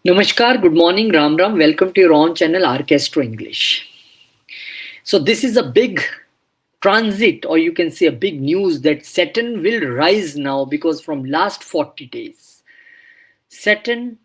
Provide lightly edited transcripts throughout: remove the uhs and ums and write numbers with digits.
Namaskar, good morning, Ram Ram. Welcome to your own channel, Orchestra English. So, this is a big transit, or you can say a big news that Saturn will rise now because from last 40 days, Saturn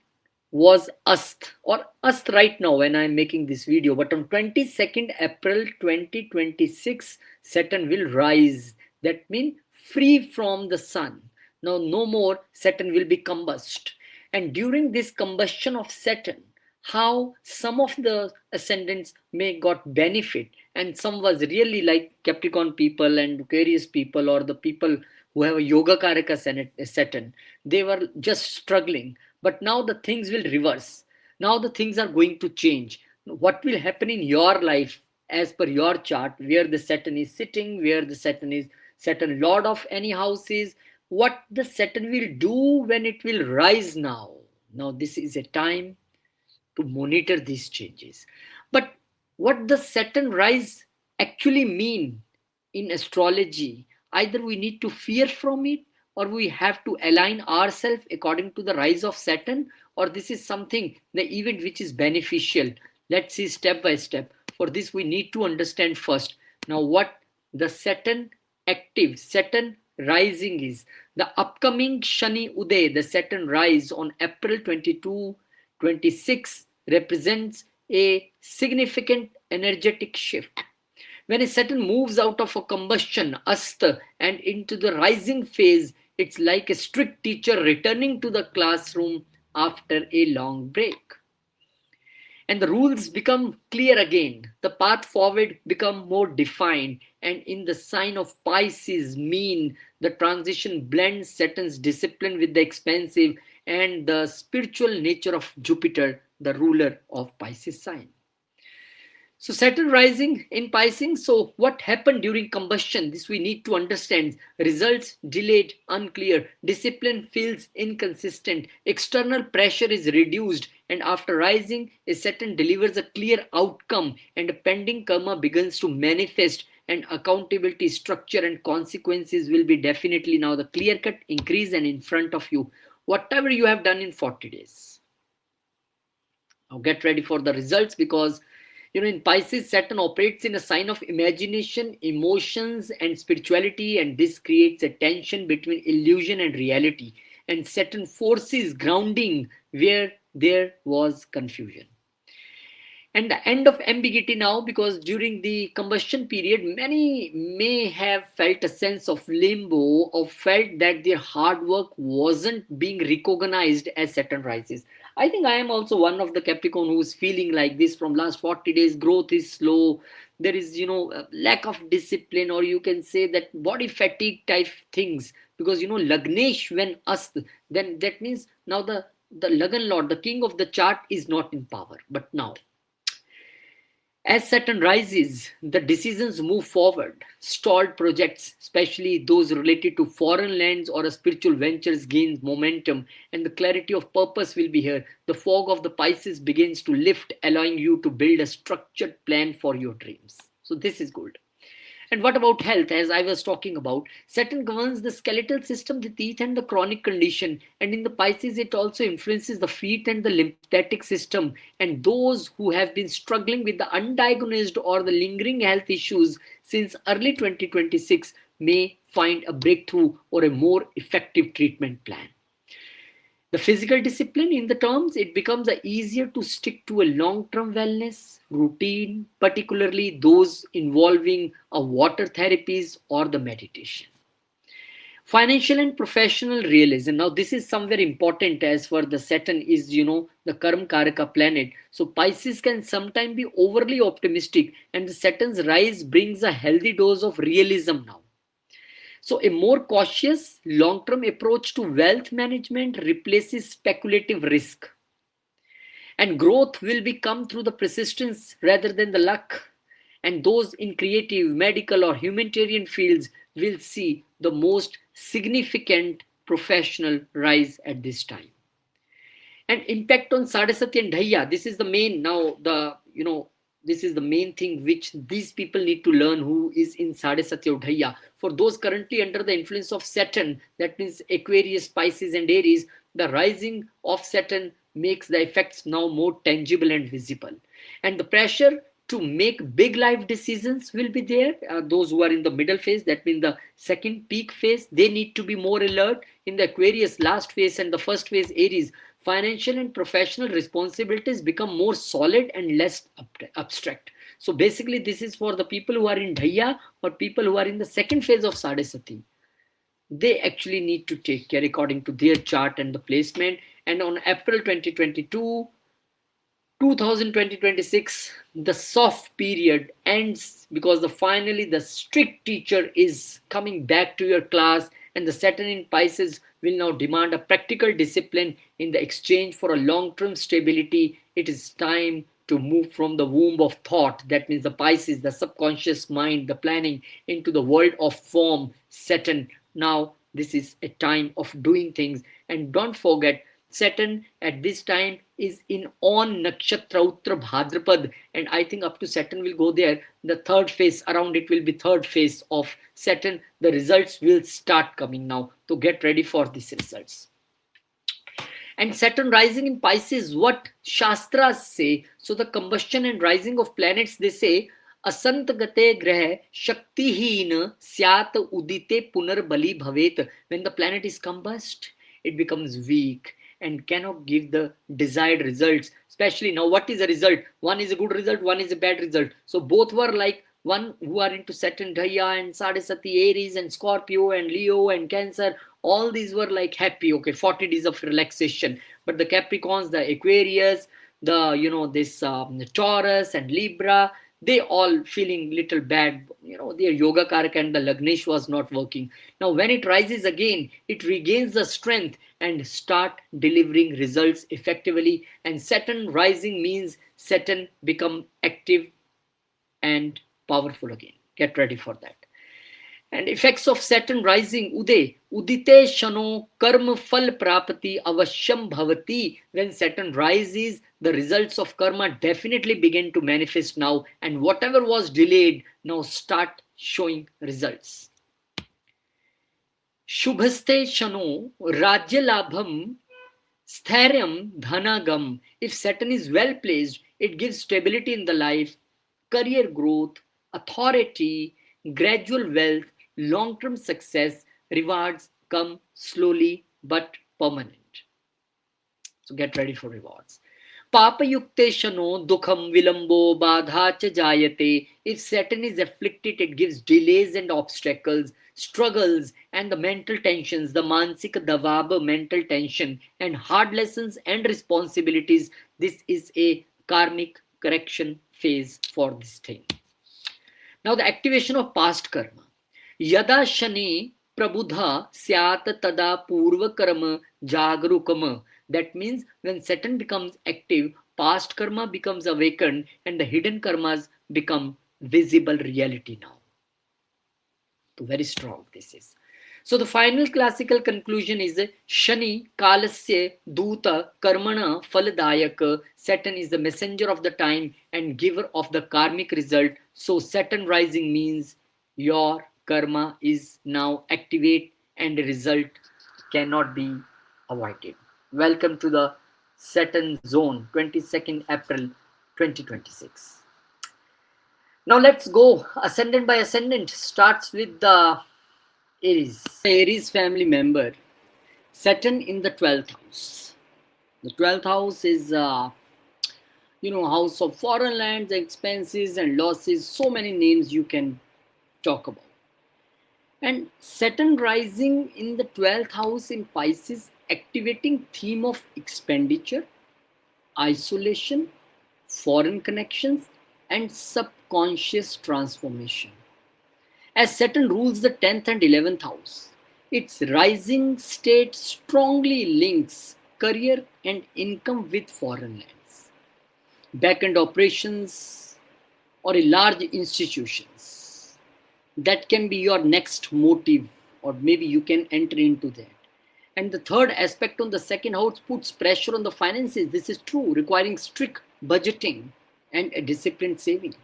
was Ast or Ast right now when I'm making this video, but on 22nd April 2026, Saturn will rise. That means free from the sun. Now, no more Saturn will be combust. And during this combustion of Saturn, how some of the ascendants may got benefit and some was really like Capricorn people and Aquarius people or the people who have a yoga karaka Saturn, they were just struggling, but now the things will reverse. Now the things are going to change. What will happen in your life as per your chart, where the Saturn is sitting, where the Saturn is Saturn Lord of any house is, what the Saturn will do when it will rise now. Now this is a time to monitor these changes. But what the Saturn rise actually mean in astrology, either we need to fear from it or we have to align ourselves according to the rise of Saturn, or this is something, the event which is beneficial. Let's see step by step. For this, we need to understand first now what the Saturn active, Saturn rising is. The upcoming Shani Uday, the Saturn rise on April 22, 26 represents a significant energetic shift. When a Saturn moves out of a combustion, Asta, and into the rising phase, it's like a strict teacher returning to the classroom after a long break. And the rules become clear again. The path forward become more defined. And in the sign of Pisces, mean the transition blends Saturn's discipline with the expansive and the spiritual nature of Jupiter, the ruler of Pisces sign. So Saturn rising in Pisces. So what happened during combustion? This we need to understand. Results delayed, unclear. Discipline feels inconsistent. External pressure is reduced. And after rising, a Saturn delivers a clear outcome and a pending karma begins to manifest, and accountability, structure and consequences will be definitely now the clear cut increase and in front of you. Whatever you have done in 40 days. Now get ready for the results, because in Pisces, Saturn operates in a sign of imagination, emotions, and spirituality, and this creates a tension between illusion and reality. And Saturn forces grounding where there was confusion. And the end of ambiguity now, because during the combustion period, many may have felt a sense of limbo or felt that their hard work wasn't being recognized as Saturn rises. I think I am also one of the Capricorn who's feeling like this from last 40 days. Growth is slow. There is, a lack of discipline, or you can say that body fatigue type things. Because, Lagnesh when Ast, then that means now the Lagan Lord, the king of the chart is not in power. But now, as Saturn rises, the decisions move forward. Stalled projects, especially those related to foreign lands or spiritual ventures, gain momentum, and the clarity of purpose will be here. The fog of the Pisces begins to lift, allowing you to build a structured plan for your dreams. So this is good. And what about health? As I was talking about, Saturn governs the skeletal system, the teeth, and the chronic condition. And in the Pisces, it also influences the feet and the lymphatic system. And those who have been struggling with the undiagnosed or the lingering health issues since early 2026 may find a breakthrough or a more effective treatment plan. The physical discipline, in the terms, it becomes easier to stick to a long-term wellness routine, particularly those involving a water therapies or the meditation. Financial and professional realism. Now, this is somewhere important as for the Saturn is, the Karma Karaka planet. So Pisces can sometimes be overly optimistic, and the Saturn's rise brings a healthy dose of realism now. So a more cautious long-term approach to wealth management replaces speculative risk. And growth will become through the persistence rather than the luck. And those in creative, medical or humanitarian fields will see the most significant professional rise at this time. And impact on Sadhasati and Dhaya. This is the main now this is the main thing which these people need to learn who is in Sadhasati or Dhaya. For those currently under the influence of Saturn, that means Aquarius, Pisces and Aries, The rising of Saturn makes the effects now more tangible and visible. And the pressure to make big life decisions will be there. Those who are in the middle phase, that means the second peak phase, they need to be more alert. In the Aquarius last phase and the first phase Aries, financial and professional responsibilities become more solid and less abstract. So basically this is for the people who are in Dhaya or people who are in the second phase of Sadesati. They actually need to take care according to their chart and the placement. And on April 2022, 2026, the soft period ends because finally the strict teacher is coming back to your class, and the Saturn in Pisces will now demand a practical discipline in the exchange for a long-term stability. It is time to move from the womb of thought, that means the Pisces, the subconscious mind, the planning, into the world of form, Saturn. Now this is a time of doing things. And don't forget, Saturn at this time is in on Nakshatra Uttar Bhadrapad, and I think up to Saturn will go there. The third phase, around it will be third phase of Saturn. The results will start coming now. So get ready for these results. And Saturn rising in Pisces, what Shastras say. So the combustion and rising of planets, they say, असंत गते ग्रह शक्तिहीन स्यात उदिते पुनर्बली भवेत. When the planet is combust, it becomes weak and cannot give the desired results. Especially now, what is the result? One is a good result, one is a bad result. So both were like one who are into Saturn, Dhaya and Sadesati, Aries and Scorpio and Leo and Cancer. All these were like happy, okay, 40 days of relaxation. But the Capricorns, the Aquarius, the this Taurus and Libra, they all feeling little bad. Their yoga karak and the Lagnesh was not working. Now when it rises again, it regains the strength and start delivering results effectively. And Saturn rising means Saturn become active and powerful again. Get ready for that. And effects of Saturn rising, Uday, Udite Shano Karma Fal Prapati Avashyam Bhavati. When Saturn rises, the results of karma definitely begin to manifest now, and whatever was delayed now start showing results. Shubhaste Shano Rajya Labham Stharyam Dhanagam. If Saturn is well placed, it gives stability in the life, career growth, authority, gradual wealth, long-term success. Rewards come slowly but permanent. So get ready for rewards. Papa yukte shano dukham vilambo badha cha jayate. If Saturn is afflicted, it gives delays and obstacles, struggles and the mental tensions, the mansik davab, mental tension, and hard lessons and responsibilities. This is a karmic correction phase for this thing. Now the activation of past karma. Yada shani prabudha syat tada purva karma jagrukam. That means when Saturn becomes active, past karma becomes awakened and the hidden karmas become visible reality now. So very strong this is. So the final classical conclusion is Shani Kalasya Duta Karmana Faladayak. Saturn is the messenger of the time and giver of the karmic result. So Saturn rising means your karma is now activate and the result cannot be avoided. Welcome to the Saturn zone, 22nd April 2026. Now let's go ascendant by ascendant. Starts with the Aries. Aries family member. Saturn in the 12th house. The 12th house is house of foreign lands, expenses and losses. So many names you can talk about. And Saturn rising in the 12th house in Pisces, activating theme of expenditure, isolation, foreign connections and subconscious transformation. As Saturn rules the 10th and 11th house, its rising state strongly links career and income with foreign lands, back-end operations or a large institutions. That can be your next motive, or maybe you can enter into that. And the third aspect on the second house puts pressure on the finances. This is true, requiring strict budgeting and a disciplined saving.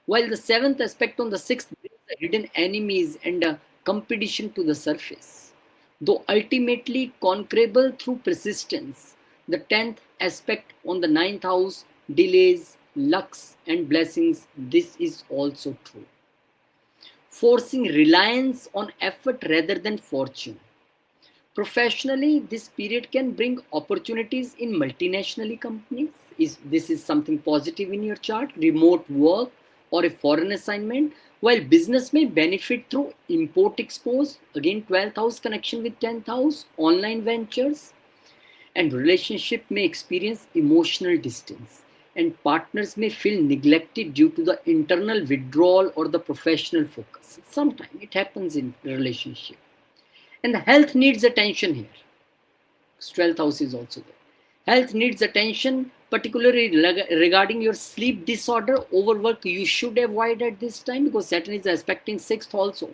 While the seventh aspect on the sixth brings the hidden enemies and a competition to the surface. though ultimately conquerable through persistence. The 10th aspect on the 9th house, delays, lucks, and blessings. This is also true. Forcing reliance on effort rather than fortune. Professionally, this period can bring opportunities in multinational companies. This is something positive in your chart, remote work or a foreign assignment, while business may benefit through import export, again 12th house connection with 10th house, online ventures, and relationship may experience emotional distance, and partners may feel neglected due to the internal withdrawal or the professional focus. Sometimes it happens in relationship. And the health needs attention here. 12th house is also there. Health needs attention, particularly regarding your sleep disorder, overwork you should avoid at this time, because Saturn is aspecting 6th also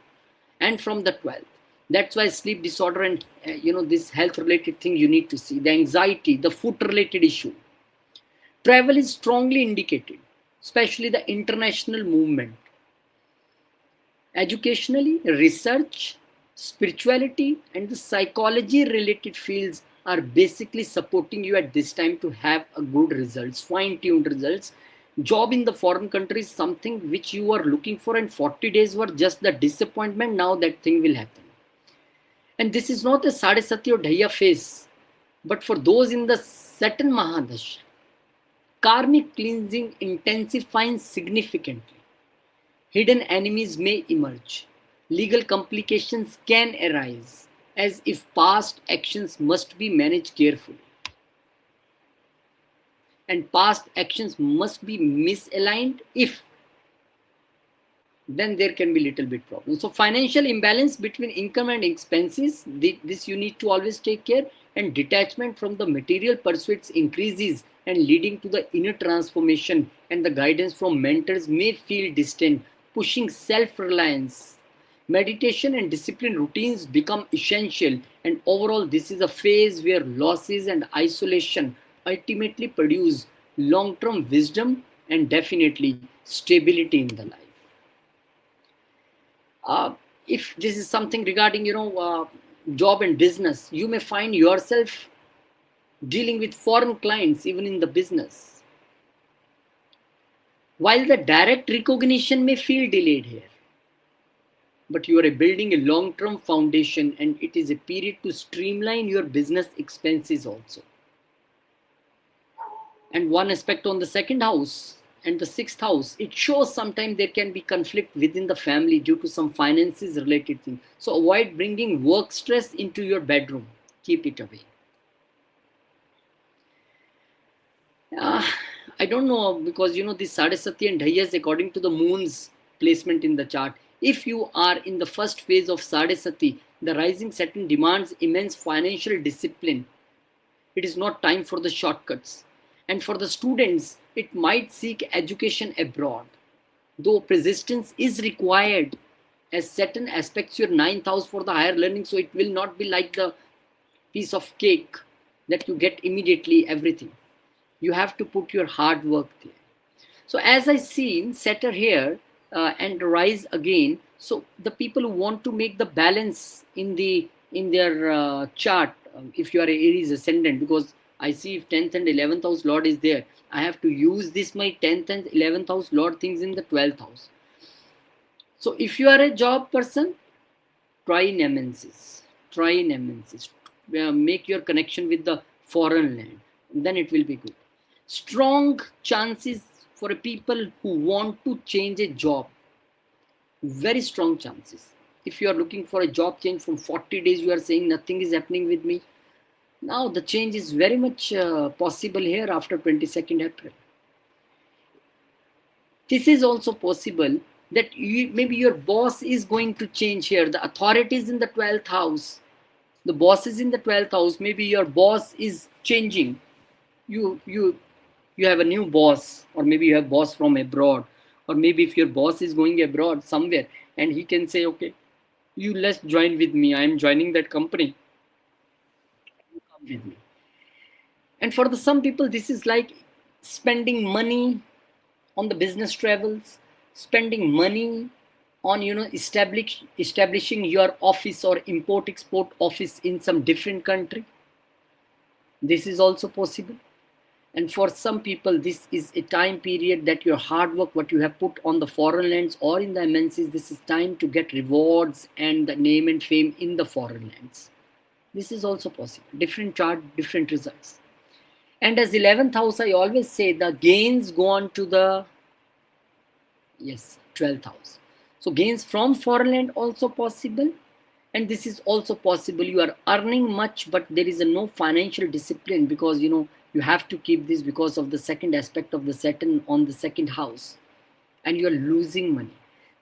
and from the 12th. That's why sleep disorder and this health related thing you need to see. The anxiety, the food related issue. Travel is strongly indicated, especially the international movement. Educationally, research, spirituality, and the psychology related fields are basically supporting you at this time to have a good results, fine-tuned results. Job in the foreign country is something which you are looking for, and 40 days were just the disappointment. Now that thing will happen. And this is not a Sadesati or Dhaya phase, but for those in the Saturn Mahadash, karmic cleansing intensifying significantly. Hidden enemies may emerge. Legal complications can arise, as if past actions must be managed carefully. And past actions must be misaligned. If then there can be little bit problem. So financial imbalance between income and expenses, this you need to always take care, and detachment from the material pursuits increases and leading to the inner transformation, and the guidance from mentors may feel distant, pushing self-reliance. Meditation and discipline routines become essential, and overall this is a phase where losses and isolation ultimately produce long-term wisdom and definitely stability in the life. If this is something regarding job and business, you may find yourself dealing with foreign clients even in the business, while the direct recognition may feel delayed here, but you are building a long-term foundation, and it is a period to streamline your business expenses also. And one aspect on the second house and the 6th house, it shows sometimes there can be conflict within the family due to some finances related thing. So avoid bringing work stress into your bedroom. Keep it away. I don't know, because this Sadesati and Dhayas according to the moon's placement in the chart. If you are in the first phase of Sadesati, the rising Saturn demands immense financial discipline. It is not time for the shortcuts. And for the students, it might seek education abroad, though persistence is required, as Saturn aspects your 9th house for the higher learning. So it will not be like the piece of cake that you get immediately everything. You have to put your hard work there. So as I see Saturn here and rise again, so the people who want to make the balance in their chart, if you are a Aries ascendant, because I see if 10th and 11th house Lord is there, I have to use this my 10th and 11th house Lord things in the 12th house. So if you are a job person, try in MNCs. Make your connection with the foreign land, then it will be good. Strong chances for people who want to change a job. Very strong chances. If you are looking for a job change from 40 days, you are saying nothing is happening with me. Now the change is very much possible here after 22nd April. This is also possible that maybe your boss is going to change here. The authorities in the 12th house, the boss is in the 12th house. Maybe your boss is changing. You have a new boss, or maybe you have boss from abroad, or maybe if your boss is going abroad somewhere and he can say, okay, you let's join with me. I am joining that company. Come with me. And for some people, this is like spending money on the business travels, spending money on establishing your office or import export office in some different country. This is also possible. And for some people, this is a time period that your hard work, what you have put on the foreign lands or in the MNCs, this is time to get rewards and the name and fame in the foreign lands. This is also possible. Different chart, different results. And as 11th house, I always say the gains go on to the, yes, 12th house. So gains from foreign land also possible. And this is also possible. You are earning much, but there is no financial discipline, because you have to keep this because of the second aspect of the Saturn on the second house, and you are losing money.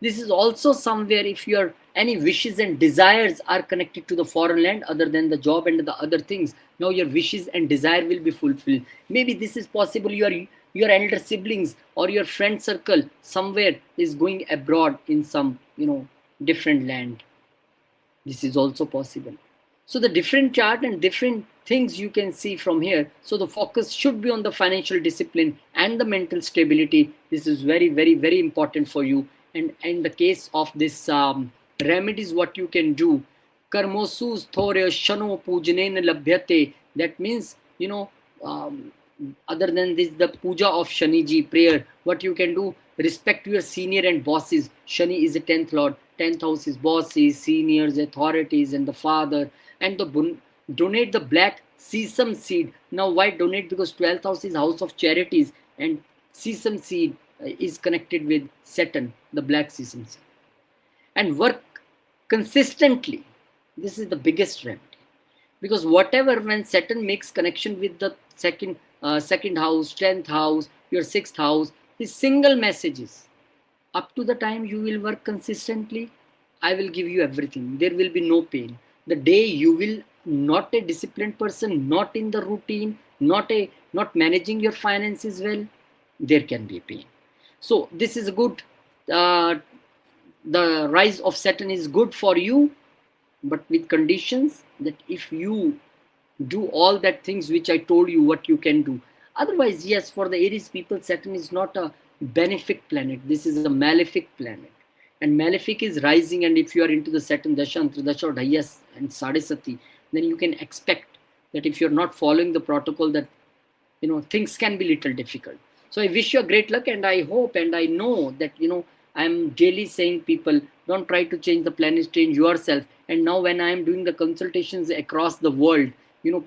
This is also somewhere, if your any wishes and desires are connected to the foreign land other than the job and the other things, now your wishes and desire will be fulfilled. Maybe this is possible, your elder siblings or your friend circle somewhere is going abroad in some different land. This is also possible. So the different chart and different things you can see from here. So the focus should be on the financial discipline and the mental stability. This is very, very, very important for you. And in the case of this remedies, what you can do, karmosus thore shano pujanen labhyate. That means, other than this, the puja of Shaniji prayer, what you can do, respect your senior and bosses. Shani is the 10th lord. 10th house is bosses, seniors, authorities, and the father. And donate the black sesame seed. Now, why donate? Because 12th house is house of charities, and sesame seed is connected with Saturn, the black sesame seed. And work consistently. This is the biggest remedy. Because whatever, when Saturn makes connection with the second house, 10th house, your 6th house, his single messages. Up to the time you will work consistently, I will give you everything. There will be no pain. The day you will not a disciplined person, not in the routine, not managing your finances well, there can be pain. So this is good. The rise of Saturn is good for you, but with conditions that if you do all that things which I told you what you can do. Otherwise, yes, for the Aries people, Saturn is not a benefic planet. This is a malefic planet. And malefic is rising, and if you are into the Saturn Dasha, Antradasha, or Dhyas and Sadesati, then you can expect that if you're not following the protocol, that things can be little difficult. So I wish you a great luck, and I hope and I know that I'm daily saying people don't try to change the planet, change yourself. And now when I am doing the consultations across the world,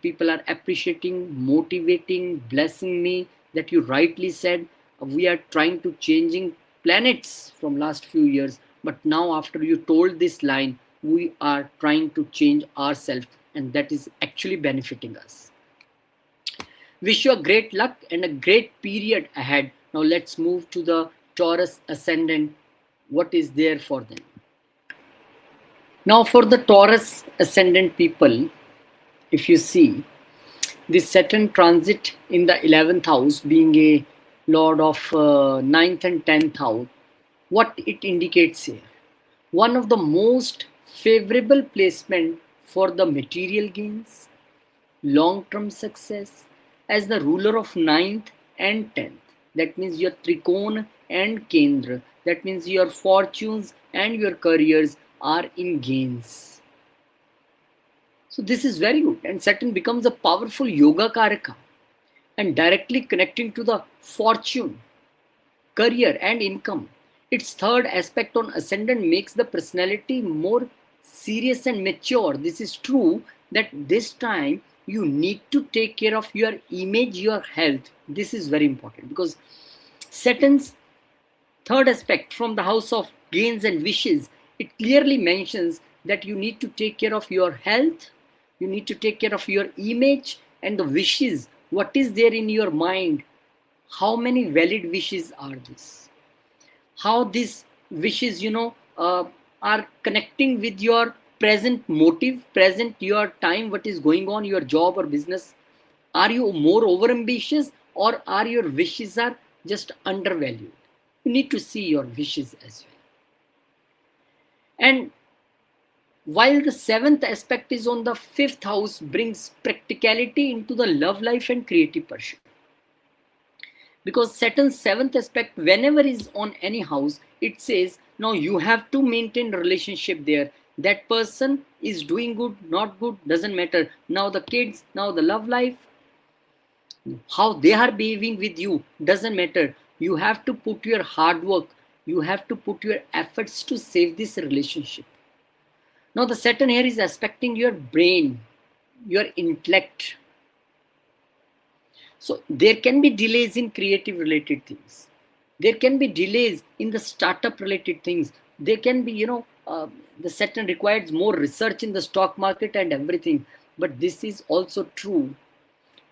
people are appreciating, motivating, blessing me that you rightly said we are trying to changing planets from last few years, but now after you told this line, we are trying to change ourselves, and that is actually benefiting us. Wish you a great luck and a great period ahead. Now let's move to the Taurus ascendant. What is there for them? Now for the Taurus ascendant people, if you see the Saturn transit in the 11th house, being a lord of 9th and 10th house, what it indicates here? One of the most favorable placement for the material gains, long-term success, as the ruler of 9th and 10th. That means your Trikona and Kendra. That means your fortunes and your careers are in gains. So this is very good. And Saturn becomes a powerful yoga karaka and directly connecting to the fortune, career and income. Its third aspect on ascendant makes the personality more serious and mature. This is true that this time you need to take care of your image, your health. This is very important because Saturn's third aspect from the house of gains and wishes, it clearly mentions that you need to take care of your health, you need to take care of your image and the wishes. What is there in your mind? How many valid wishes are this? How these wishes, are connecting with your present motive, present your time, what is going on, your job or business? Are you more over ambitious, or are your wishes are just undervalued? You need to see your wishes as well. And while the seventh aspect is on the 5th house, brings practicality into the love life and creative pursuit. Because Saturn's 7th aspect, whenever is on any house, it says, Now you have to maintain relationship there. That person is doing good, not good, doesn't matter. Now the kids, now the love life, how they are behaving with you doesn't matter. You have to put your hard work, you have to put your efforts to save this relationship. Now the Saturn here is aspecting your brain, your intellect. So there can be delays in creative related things. There can be delays in the startup related things. There can be, the Saturn requires more research in the stock market and everything. But this is also true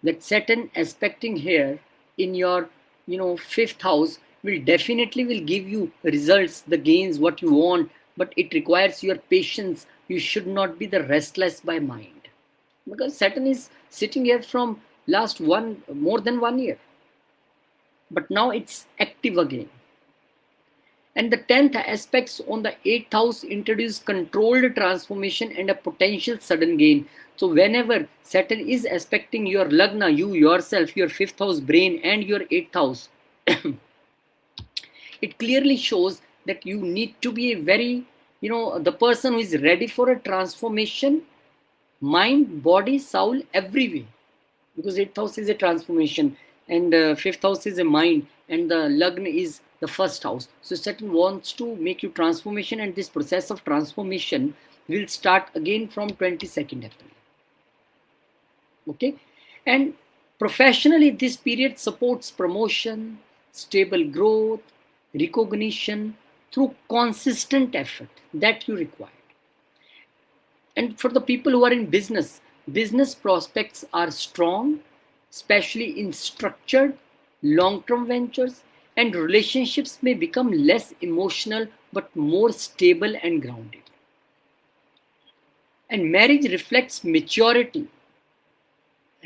that Saturn aspecting here in your, fifth house will definitely will give you results, the gains, what you want. But it requires your patience. You should not be the restless by mind, because Saturn is sitting here from last more than 1 year, but now it's active again. And the 10th aspects on the 8th house introduce controlled transformation and a potential sudden gain. So whenever Saturn is aspecting your lagna, you yourself, your fifth house brain and your 8th house, it clearly shows that you need to be a very, the person who is ready for a transformation, mind, body, soul, every way. Because 8th house is a transformation and 5th house is a mind, and the lagna is the first house. So Saturn wants to make you transformation, and this process of transformation will start again from 22nd April. Okay, and professionally this period supports promotion, stable growth, recognition through consistent effort that you require. And for the people who are in business prospects are strong, especially in structured long-term ventures, and relationships may become less emotional but more stable and grounded. And marriage reflects maturity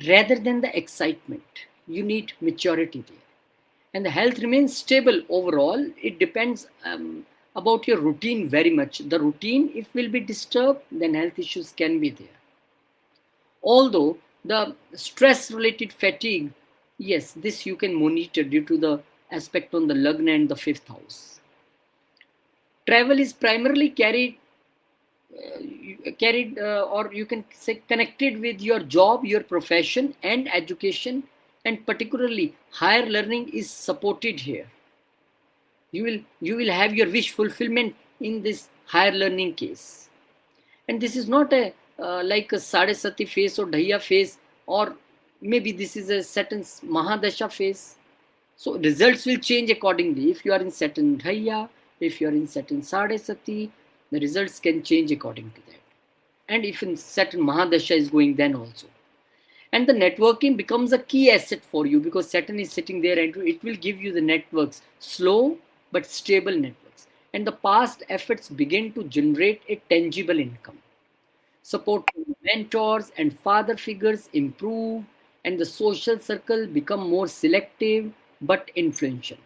rather than the excitement. You need maturity there. And the health remains stable overall. It depends about your routine very much. The routine, if will be disturbed, then health issues can be there. Although the stress related fatigue, yes, this you can monitor due to the aspect on the lagna and the fifth house. Travel is primarily carried or you can say connected with your job, your profession and education, and particularly higher learning is supported here. You will have your wish fulfillment in this higher learning case. And this is not a like a Sadesati phase or Dhaya phase, or maybe this is a Saturn's Mahadasha phase. So results will change accordingly. If you are in Saturn Dhaya, if you are in Saturn Sadesati, the results can change according to that. And if in Saturn Mahadasha is going, then also. And the networking becomes a key asset for you, because Saturn is sitting there and it will give you the networks, slow but stable networks. And the past efforts begin to generate a tangible income. Support from mentors and father figures improve, and the social circle become more selective but influential.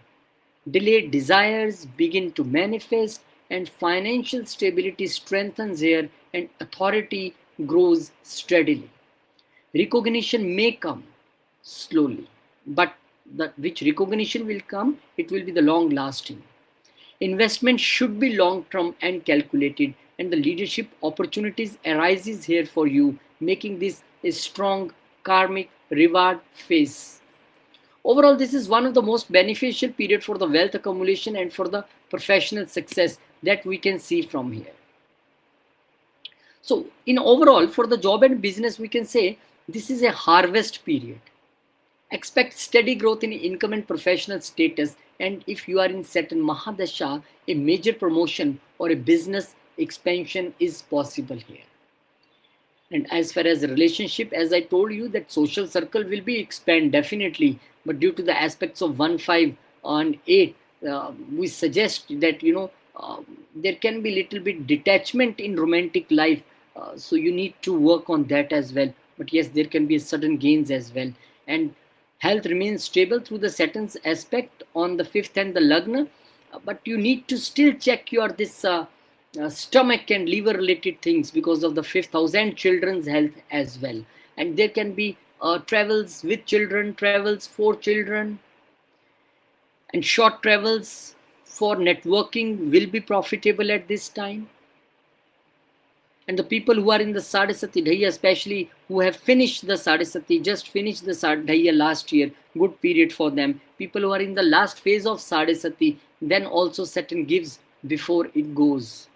Delayed desires begin to manifest, and financial stability strengthens here, and authority grows steadily. Recognition may come slowly, but which recognition will come, it will be the long lasting. Investment should be long term and calculated, and the leadership opportunities arises here for you, making this a strong karmic reward phase. Overall, this is one of the most beneficial period for the wealth accumulation and for the professional success that we can see from here. So in overall, for the job and business, we can say this is a harvest period. Expect steady growth in income and professional status. And if you are in Saturn Mahadasha, a major promotion or a business expansion is possible here. And as far as relationship, as I told you, that social circle will be expand definitely, but due to the aspects of 1, 5 and 8, we suggest that there can be little bit detachment in romantic life. So you need to work on that as well. But yes, there can be sudden gains as well. And health remains stable through the Saturn's aspect on the 5th and the lagna, but you need to still check your this stomach and liver related things because of the 5th house and children's health as well. And there can be travels with children, travels for children, and short travels for networking will be profitable at this time. And the people who are in the Sadhasati Dhaya, especially who have finished the Sadhasati, just finished the Dhaya last year, good period for them. People who are in the last phase of Sadhasati, then also Saturn gives before it goes.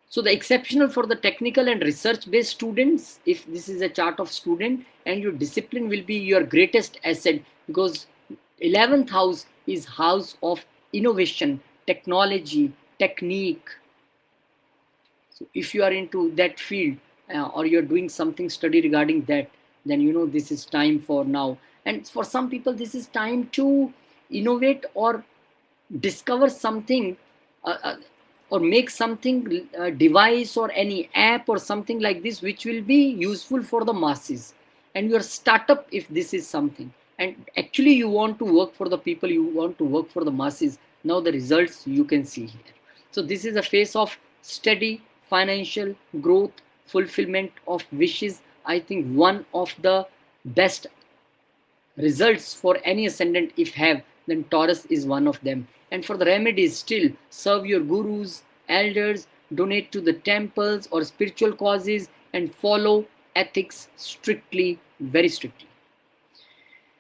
So the exceptional for the technical and research based students, if this is a chart of student, and your discipline will be your greatest asset, because 11th house is house of innovation, technology, technique. So if you are into that field, or you're doing something study regarding that, then you know this is time for now. And for some people, this is time to innovate or discover something, or make something, device or any app or something like this, which will be useful for the masses. And your startup, if this is something, and actually you want to work for the people, you want to work for the masses, now the results you can see here. So this is a phase of steady financial growth, fulfillment of wishes. I think one of the best results for any ascendant, if have, then Taurus is one of them. And for the remedies, still serve your gurus, elders, donate to the temples or spiritual causes, and follow ethics strictly, very strictly.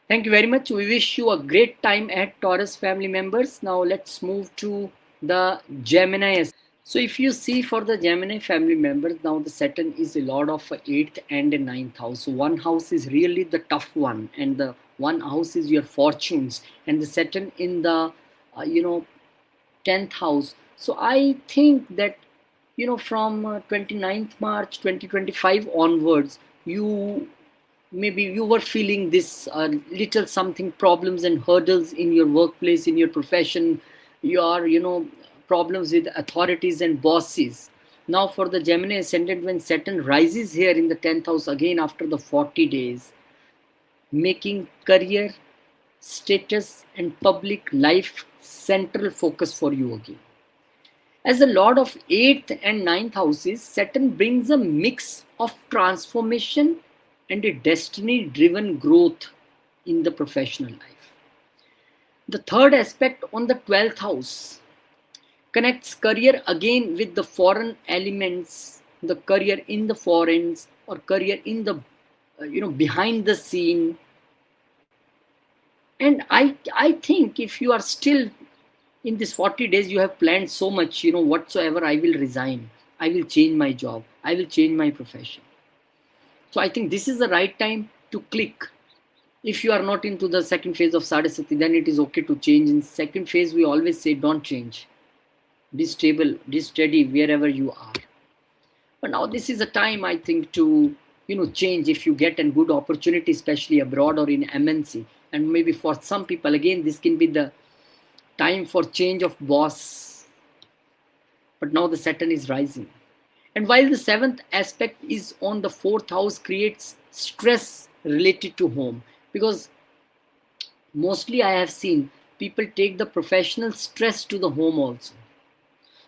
Thank you very much. We wish you a great time at Taurus family members. Now let's move to the Gemini. So if you see for the Gemini family members, now the Saturn is a lord of 8th and 9th house. So one house is really the tough one, and the one house is your fortunes, and the Saturn in the 10th house. So I think that from 29th March 2025 onwards, maybe you were feeling this little something problems and hurdles in your workplace, in your profession, your problems with authorities and bosses. Now for the Gemini ascendant, when Saturn rises here in the 10th house again after the 40 days, making career, status and public life central focus for you again. As the lord of 8th and 9th houses, Saturn brings a mix of transformation and a destiny driven growth in the professional life. The third aspect on the 12th house connects career again with the foreign elements, the career in the foreigns, or career in the behind the scene. And I think if you are still in this 40 days, you have planned so much, whatsoever, I will resign, I will change my job, I will change my profession. So I think this is the right time to click. If you are not into the second phase of Sadhasati, then it is okay to change. In second phase, we always say don't change. Be stable, be steady wherever you are. But now this is a time, I think, to change if you get a good opportunity, especially abroad or in MNC. And maybe for some people, again, this can be the time for change of boss. But now the Saturn is rising. And while the 7th aspect is on the 4th house, creates stress related to home. Because mostly I have seen people take the professional stress to the home also.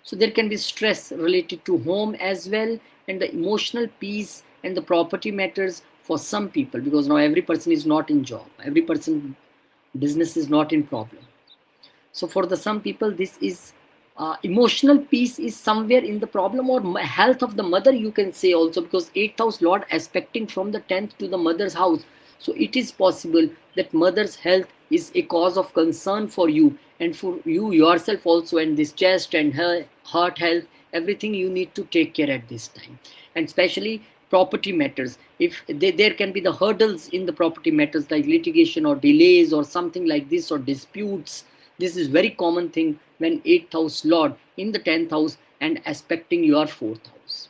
So there can be stress related to home as well, and the emotional peace and the property matters for some people, because now every person is not in job, every person business is not in problem. So for the some people, this is emotional peace is somewhere in the problem, or health of the mother, you can say also, because 8th house lord aspecting from the 10th to the mother's house. So it is possible that mother's health is a cause of concern for you, and for you yourself also, and this chest and her heart health, everything you need to take care at this time. And especially property matters, if there can be the hurdles in the property matters, like litigation or delays or something like this, or disputes. This is very common thing when 8th house lord in the 10th house and aspecting your 4th house.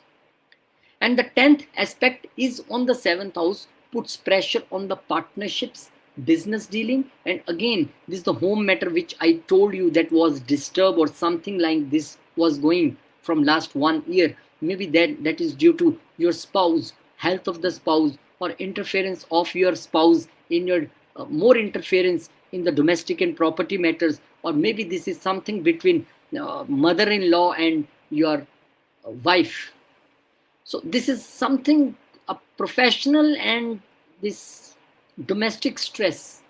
And the 10th aspect is on the 7th house, puts pressure on the partnerships, business dealing. And again, this is the home matter which I told you that was disturbed, or something like this was going from last 1 year. Maybe that is due to your spouse, health of the spouse, or interference of your spouse in your more interference in the domestic and property matters. Or maybe this is something between mother-in-law and your wife. So this is something a professional and this domestic stress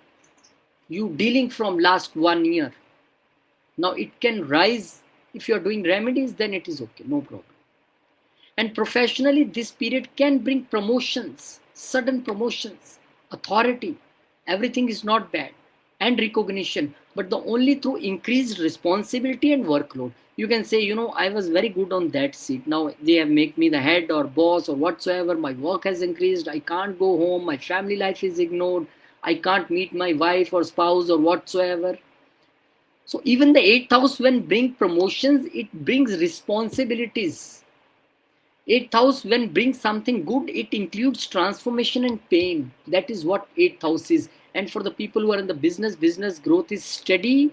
you dealing from last 1 year. Now it can rise. If you are doing remedies, then it is okay, no problem. And professionally, this period can bring promotions, sudden promotions, authority. Everything is not bad. And recognition, but the only through increased responsibility and workload. You can say, I was very good on that seat. Now they have made me the head or boss or whatsoever. My work has increased. I can't go home. My family life is ignored. I can't meet my wife or spouse or whatsoever. So even the eighth house, when bring promotions, it brings responsibilities. Eighth house, when brings something good, it includes transformation and pain. That is what eighth house is. And for the people who are in the business growth is steady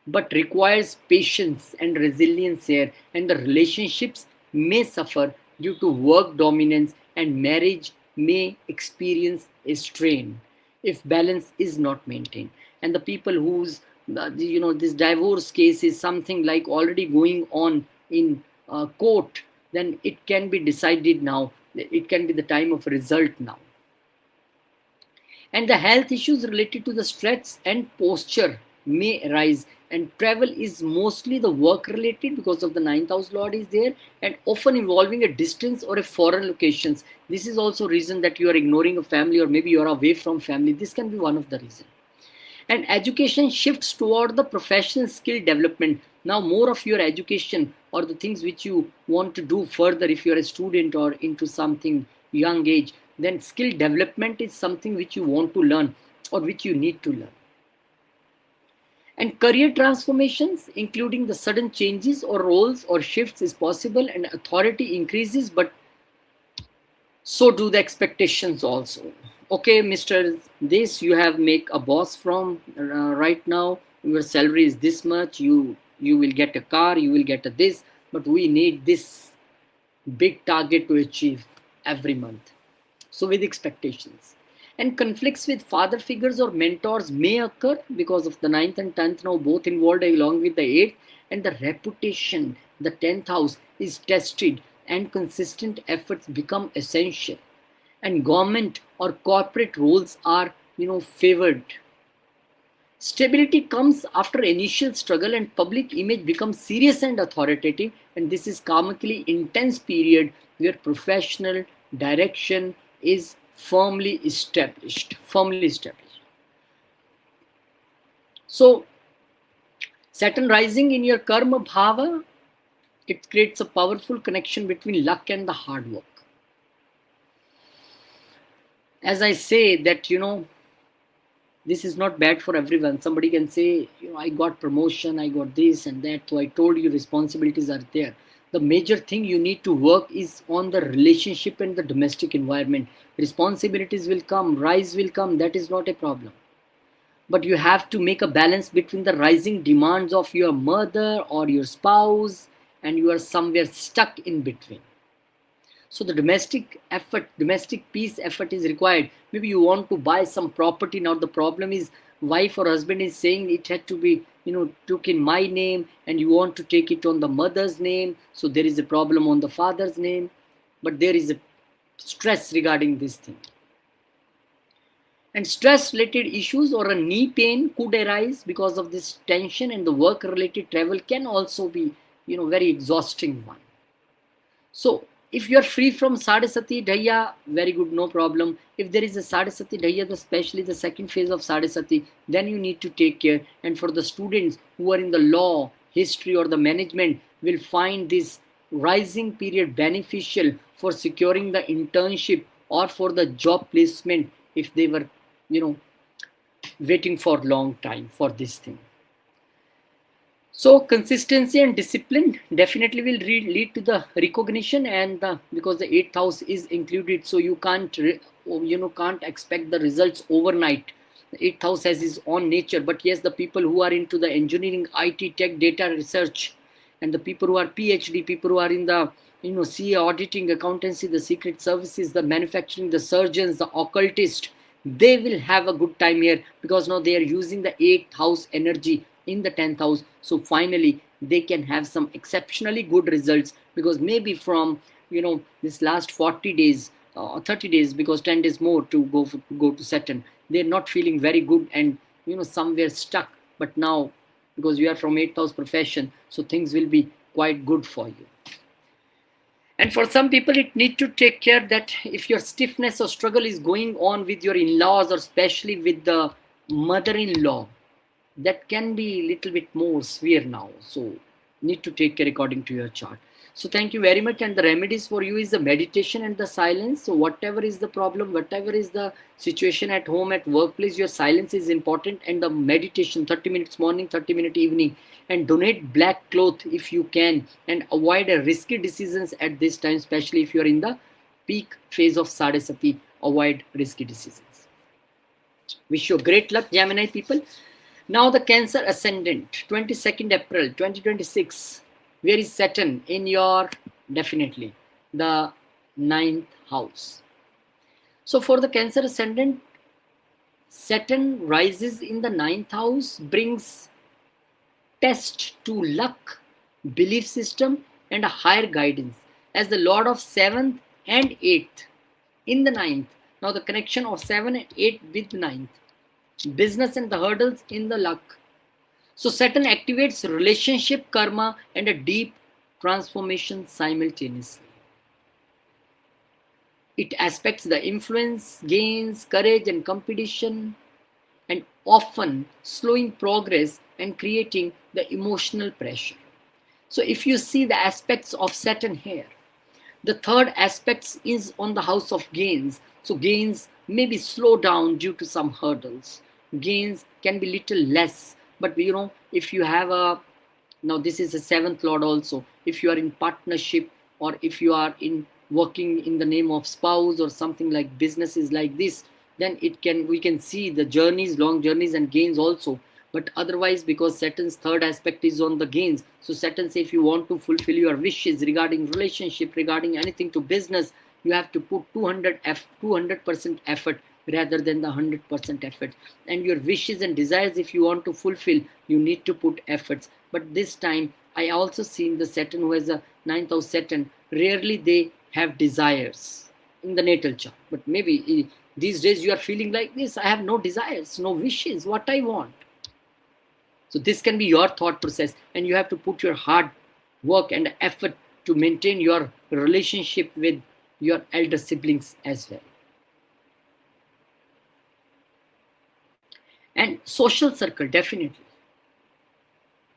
but requires patience and resilience here. And the relationships may suffer due to work dominance, and marriage may experience a strain if balance is not maintained. And the people whose this divorce case is something like already going on in court, then it can be decided now. It can be the time of result now. And the health issues related to the stress and posture may arise, and travel is mostly the work related because of the ninth house lord is there, and often involving a distance or a foreign locations. This is also reason that you are ignoring a family, or maybe you are away from family. This can be one of the reason. And education shifts toward the professional skill development. Now more of your education or the things which you want to do further, if you're a student or into something young age, then skill development is something which you want to learn or which you need to learn. And career transformations, including the sudden changes or roles or shifts, is possible, and authority increases, but so do the expectations also. Okay, Mr. This, you have make a boss from right now. Your salary is this much. You will get a car. You will get a this. But we need this big target to achieve every month. So with expectations. And conflicts with father figures or mentors may occur because of the ninth and 10th now both involved along with the 8th. And the reputation, the 10th house, is tested, and consistent efforts become essential. And government or corporate roles are favored. Stability comes after initial struggle, and public image becomes serious and authoritative, and this is karmically intense period where professional direction is firmly established. So Saturn rising in your karma bhava, it creates a powerful connection between luck and the hard work. As I say that this is not bad for everyone. Somebody can say, I got promotion, I got this and that, so I told you responsibilities are there. The major thing you need to work is on the relationship and the domestic environment. Responsibilities will come, rise will come, that is not a problem. But you have to make a balance between the rising demands of your mother or your spouse, and you are somewhere stuck in between. So the domestic peace effort is required. Maybe you want to buy some property. Now the problem is wife or husband is saying it had to be, took in my name, and you want to take it on the mother's name. So there is a problem on the father's name, but there is a stress regarding this thing. And stress related issues or a knee pain could arise because of this tension, and the work related travel can also be, very exhausting one. So if you are free from Sadhasati Dhaya, very good, no problem. If there is a Sadhasati Dhaya, especially the second phase of Sadhasati, then you need to take care. And for the students who are in the law, history, or the management, will find this rising period beneficial for securing the internship or for the job placement if they were, waiting for long time for this thing. So consistency and discipline definitely will lead to the recognition, and because the 8th house is included, so you can't expect the results overnight. The 8th house has its own nature, but yes, the people who are into the engineering, IT, tech, data research, and the people who are PhD, people who are in the CA, auditing, accountancy, the secret services, the manufacturing, the surgeons, the occultists, they will have a good time here because now they are using the 8th house energy in the 10th house. So finally they can have some exceptionally good results, because maybe from this last 40 days or 30 days, because 10 days more to go to Saturn, they're not feeling very good and somewhere stuck. But now because you are from 8th house profession, so things will be quite good for you. And for some people, it need to take care that if your stiffness or struggle is going on with your in-laws, or especially with the mother-in-law, that can be a little bit more severe now. So need to take care according to your chart. So thank you very much. And the remedies for you is the meditation and the silence. So whatever is the problem, whatever is the situation at home, at workplace, your silence is important. And the meditation, 30 minutes morning, 30-minute evening, and donate black cloth if you can, and avoid risky decisions at this time, especially if you are in the peak phase of Sadesati. Avoid risky decisions. Wish you great luck, Gemini people. Now the Cancer ascendant, 22nd April 2026. Where is Saturn? In your, definitely, the 9th house. So for the Cancer ascendant, Saturn rises in the 9th house, brings test to luck, belief system, and a higher guidance. As the Lord of 7th and 8th in the 9th. Now the connection of 7 and 8 with 9th. Business and the hurdles in the luck. So Saturn activates relationship, karma, and a deep transformation simultaneously. It aspects the influence, gains, courage, and competition, and often slowing progress and creating the emotional pressure. So if you see the aspects of Saturn here, the third aspect is on the house of gains. So gains may be slowed down due to some hurdles. Gains can be little less, but if you have now this is the 7th lord also, if you are in partnership, or if you are in working in the name of spouse or something like businesses like this, then we can see the journeys, long journeys and gains also. But otherwise, because Saturn's third aspect is on the gains, so Saturn says if you want to fulfill your wishes regarding relationship, regarding anything to business, you have to put 200% effort rather than the 100% effort. And your wishes and desires, if you want to fulfill, you need to put efforts. But this time, I also seen the Saturn who has a 9th house Saturn, rarely they have desires in the natal chart. But maybe these days you are feeling like this, I have no desires, no wishes, what I want. So this can be your thought process, and you have to put your hard work and effort to maintain your relationship with your elder siblings as well. And social circle, definitely.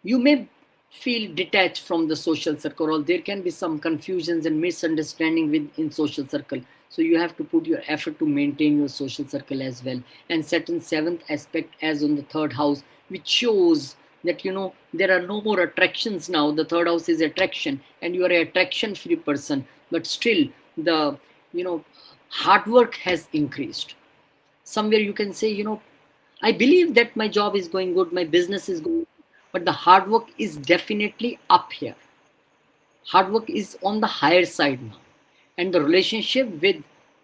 You may feel detached from the social circle, or there can be some confusions and misunderstanding within social circle. So you have to put your effort to maintain your social circle as well. And Saturn's 7th aspect as on the 3rd house, which shows that there are no more attractions now. The 3rd house is attraction, and you are an attraction free person, but still the hard work has increased. Somewhere you can say, I believe that my job is going good, my business is going good, but the hard work is definitely up here. Hard work is on the higher side now. And the relationship with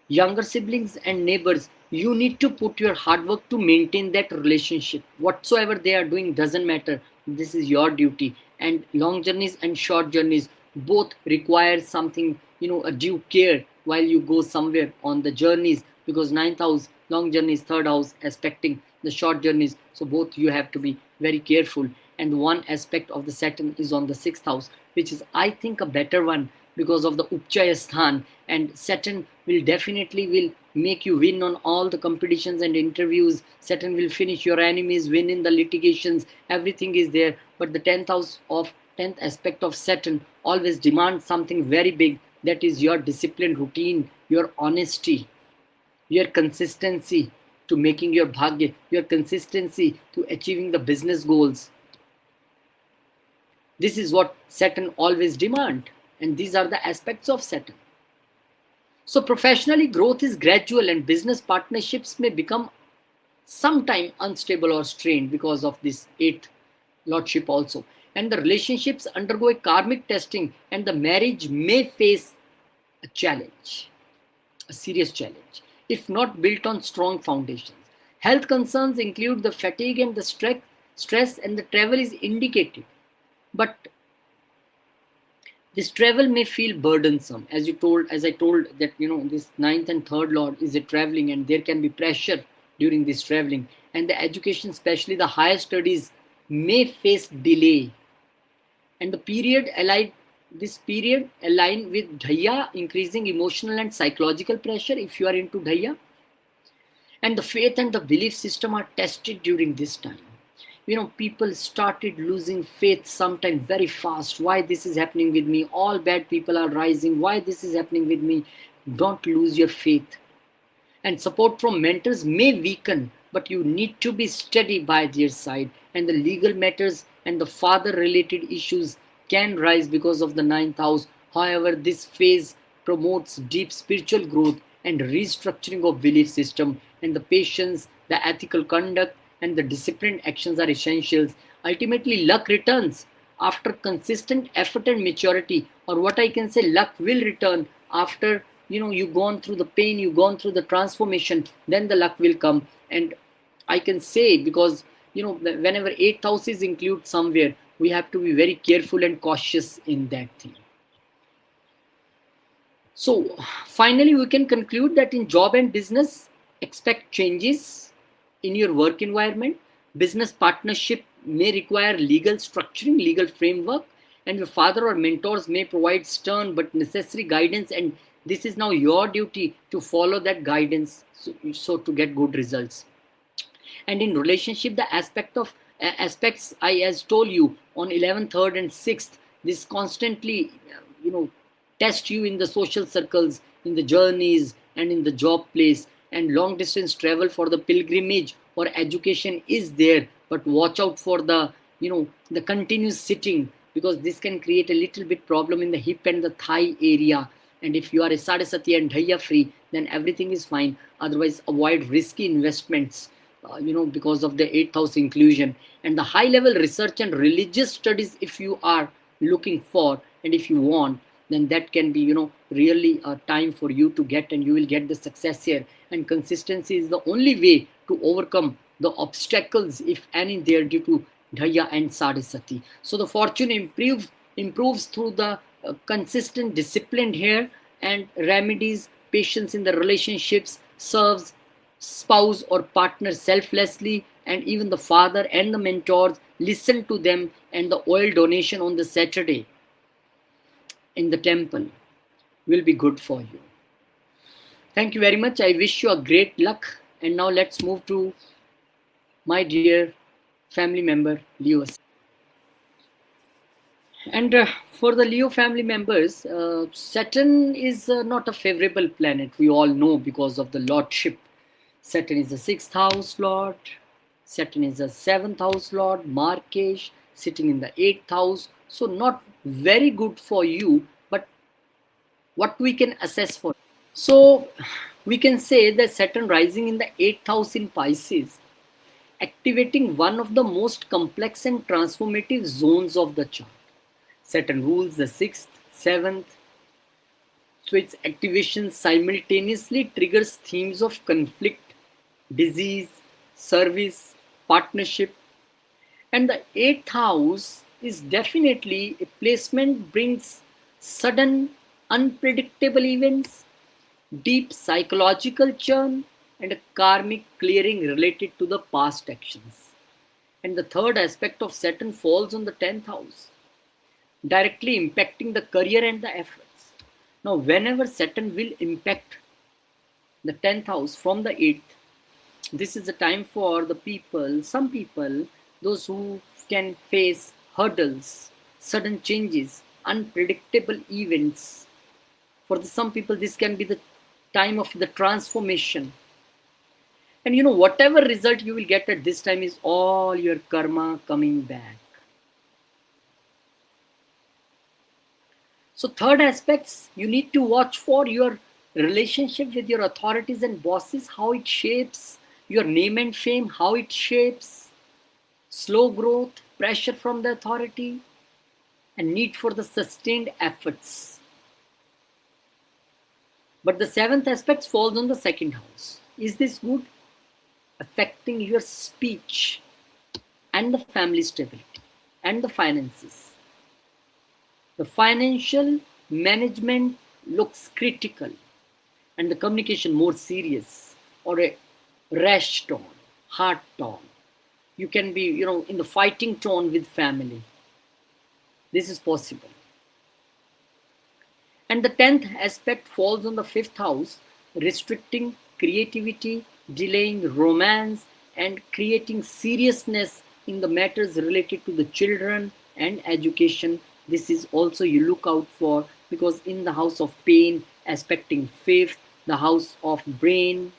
younger siblings and neighbors, you need to put your hard work to maintain that relationship. Whatsoever they are doing doesn't matter. This is your duty. And long journeys and short journeys both require something, a due care while you go somewhere on the journeys, because 9th house, long journeys, 3rd house aspecting the short journeys. So both you have to be very careful. And one aspect of the Saturn is on the 6th house, which is, I think, a better one because of the Upchaya Sthan. And Saturn will definitely make you win on all the competitions and interviews. Saturn will finish your enemies, win in the litigations. Everything is there. But the 10th aspect of Saturn always demands something very big. That is your discipline, routine, your honesty, your consistency to making your bhagya, your consistency to achieving the business goals. This is what Saturn always demands. And these are the aspects of Saturn. So professionally, growth is gradual, and business partnerships may become sometime unstable or strained because of this 8th lordship also. And the relationships undergo a karmic testing, and the marriage may face a challenge, a serious challenge, if not built on strong foundations. Health concerns include the fatigue and the stress, and the travel is indicated. But this travel may feel burdensome, as I told that this 9th and 3rd lord is a traveling, and there can be pressure during this traveling. And the education, especially the higher studies, may face delay, and this period align with Dhaya, increasing emotional and psychological pressure if you are into Dhaya. And the faith and the belief system are tested during this time. People started losing faith sometime very fast. Why this is happening with me? All bad people are rising. Why this is happening with me? Don't lose your faith. And support from mentors may weaken, but you need to be steady by their side. And the legal matters and the father related issues can rise because of the ninth house. However, this phase promotes deep spiritual growth and restructuring of belief system, and the patience, the ethical conduct, and the disciplined actions are essentials. Ultimately, luck returns after consistent effort and maturity, or what I can say, luck will return after you've gone through the pain, you've gone through the transformation, then the luck will come. And I can say, because whenever eighth house is included somewhere, we have to be very careful and cautious in that thing. So finally, we can conclude that in job and business, expect changes in your work environment. Business partnership may require legal structuring, legal framework, and your father or mentors may provide stern but necessary guidance, and this is now your duty to follow that guidance, so to get good results. And in relationship, the aspects I as told you on 11th, 3rd and 6th, this constantly test you in the social circles, in the journeys, and in the job place. And long distance travel for the pilgrimage or education is there, but watch out for the continuous sitting, because this can create a little bit problem in the hip and the thigh area. And if you are a Sadhasati and Dhaya free, then everything is fine. Otherwise, avoid risky investments, because of the eighth house inclusion. And the high level research and religious studies, if you are looking for and if you want, then that can be really a time for you to get, and you will get the success here. And consistency is the only way to overcome the obstacles, if any, there due to Dhaya and Sadhasati. So the fortune improves through the consistent discipline here, and remedies patience in the relationships, serves spouse or partner selflessly, and even the father and the mentors, listen to them. And the oil donation on the Saturday in the temple will be good for you. Thank you very much. I wish you a great luck. And now let's move to my dear family member, Leo. And for the Leo family members, Saturn is not a favorable planet. We all know, because of the lordship. Saturn is the 6th house lord. Saturn is the 7th house lord, Markesh, sitting in the 8th house. So not very good for you, but what we can assess for. So we can say that Saturn rising in the 8th house in Pisces, activating one of the most complex and transformative zones of the chart. Saturn rules the 6th, 7th, so its activation simultaneously triggers themes of conflict, disease, service, partnership. And the 8th house is definitely a placement brings sudden, unpredictable events, deep psychological churn, and a karmic clearing related to the past actions. And the third aspect of Saturn falls on the 10th house, directly impacting the career and the efforts. Now, whenever Saturn will impact the 10th house from the 8th, this is a time for the people, some people, those who can face hurdles, sudden changes, unpredictable events. For some people, this can be the time of the transformation. And whatever result you will get at this time is all your karma coming back. So third aspects, you need to watch for your relationship with your authorities and bosses, how it shapes your name and fame, how it shapes slow growth, pressure from the authority, and need for the sustained efforts. But the seventh aspect falls on the second house. Is this good? Affecting your speech and the family stability and the finances. The financial management looks critical, and the communication more serious, or a rash tone, hard tone. You can be, in the fighting tone with family. This is possible. And the 10th aspect falls on the 5th house, restricting creativity, delaying romance, and creating seriousness in the matters related to the children and education. This is also you look out for, because in the house of pain, aspecting 5th, the house of brain,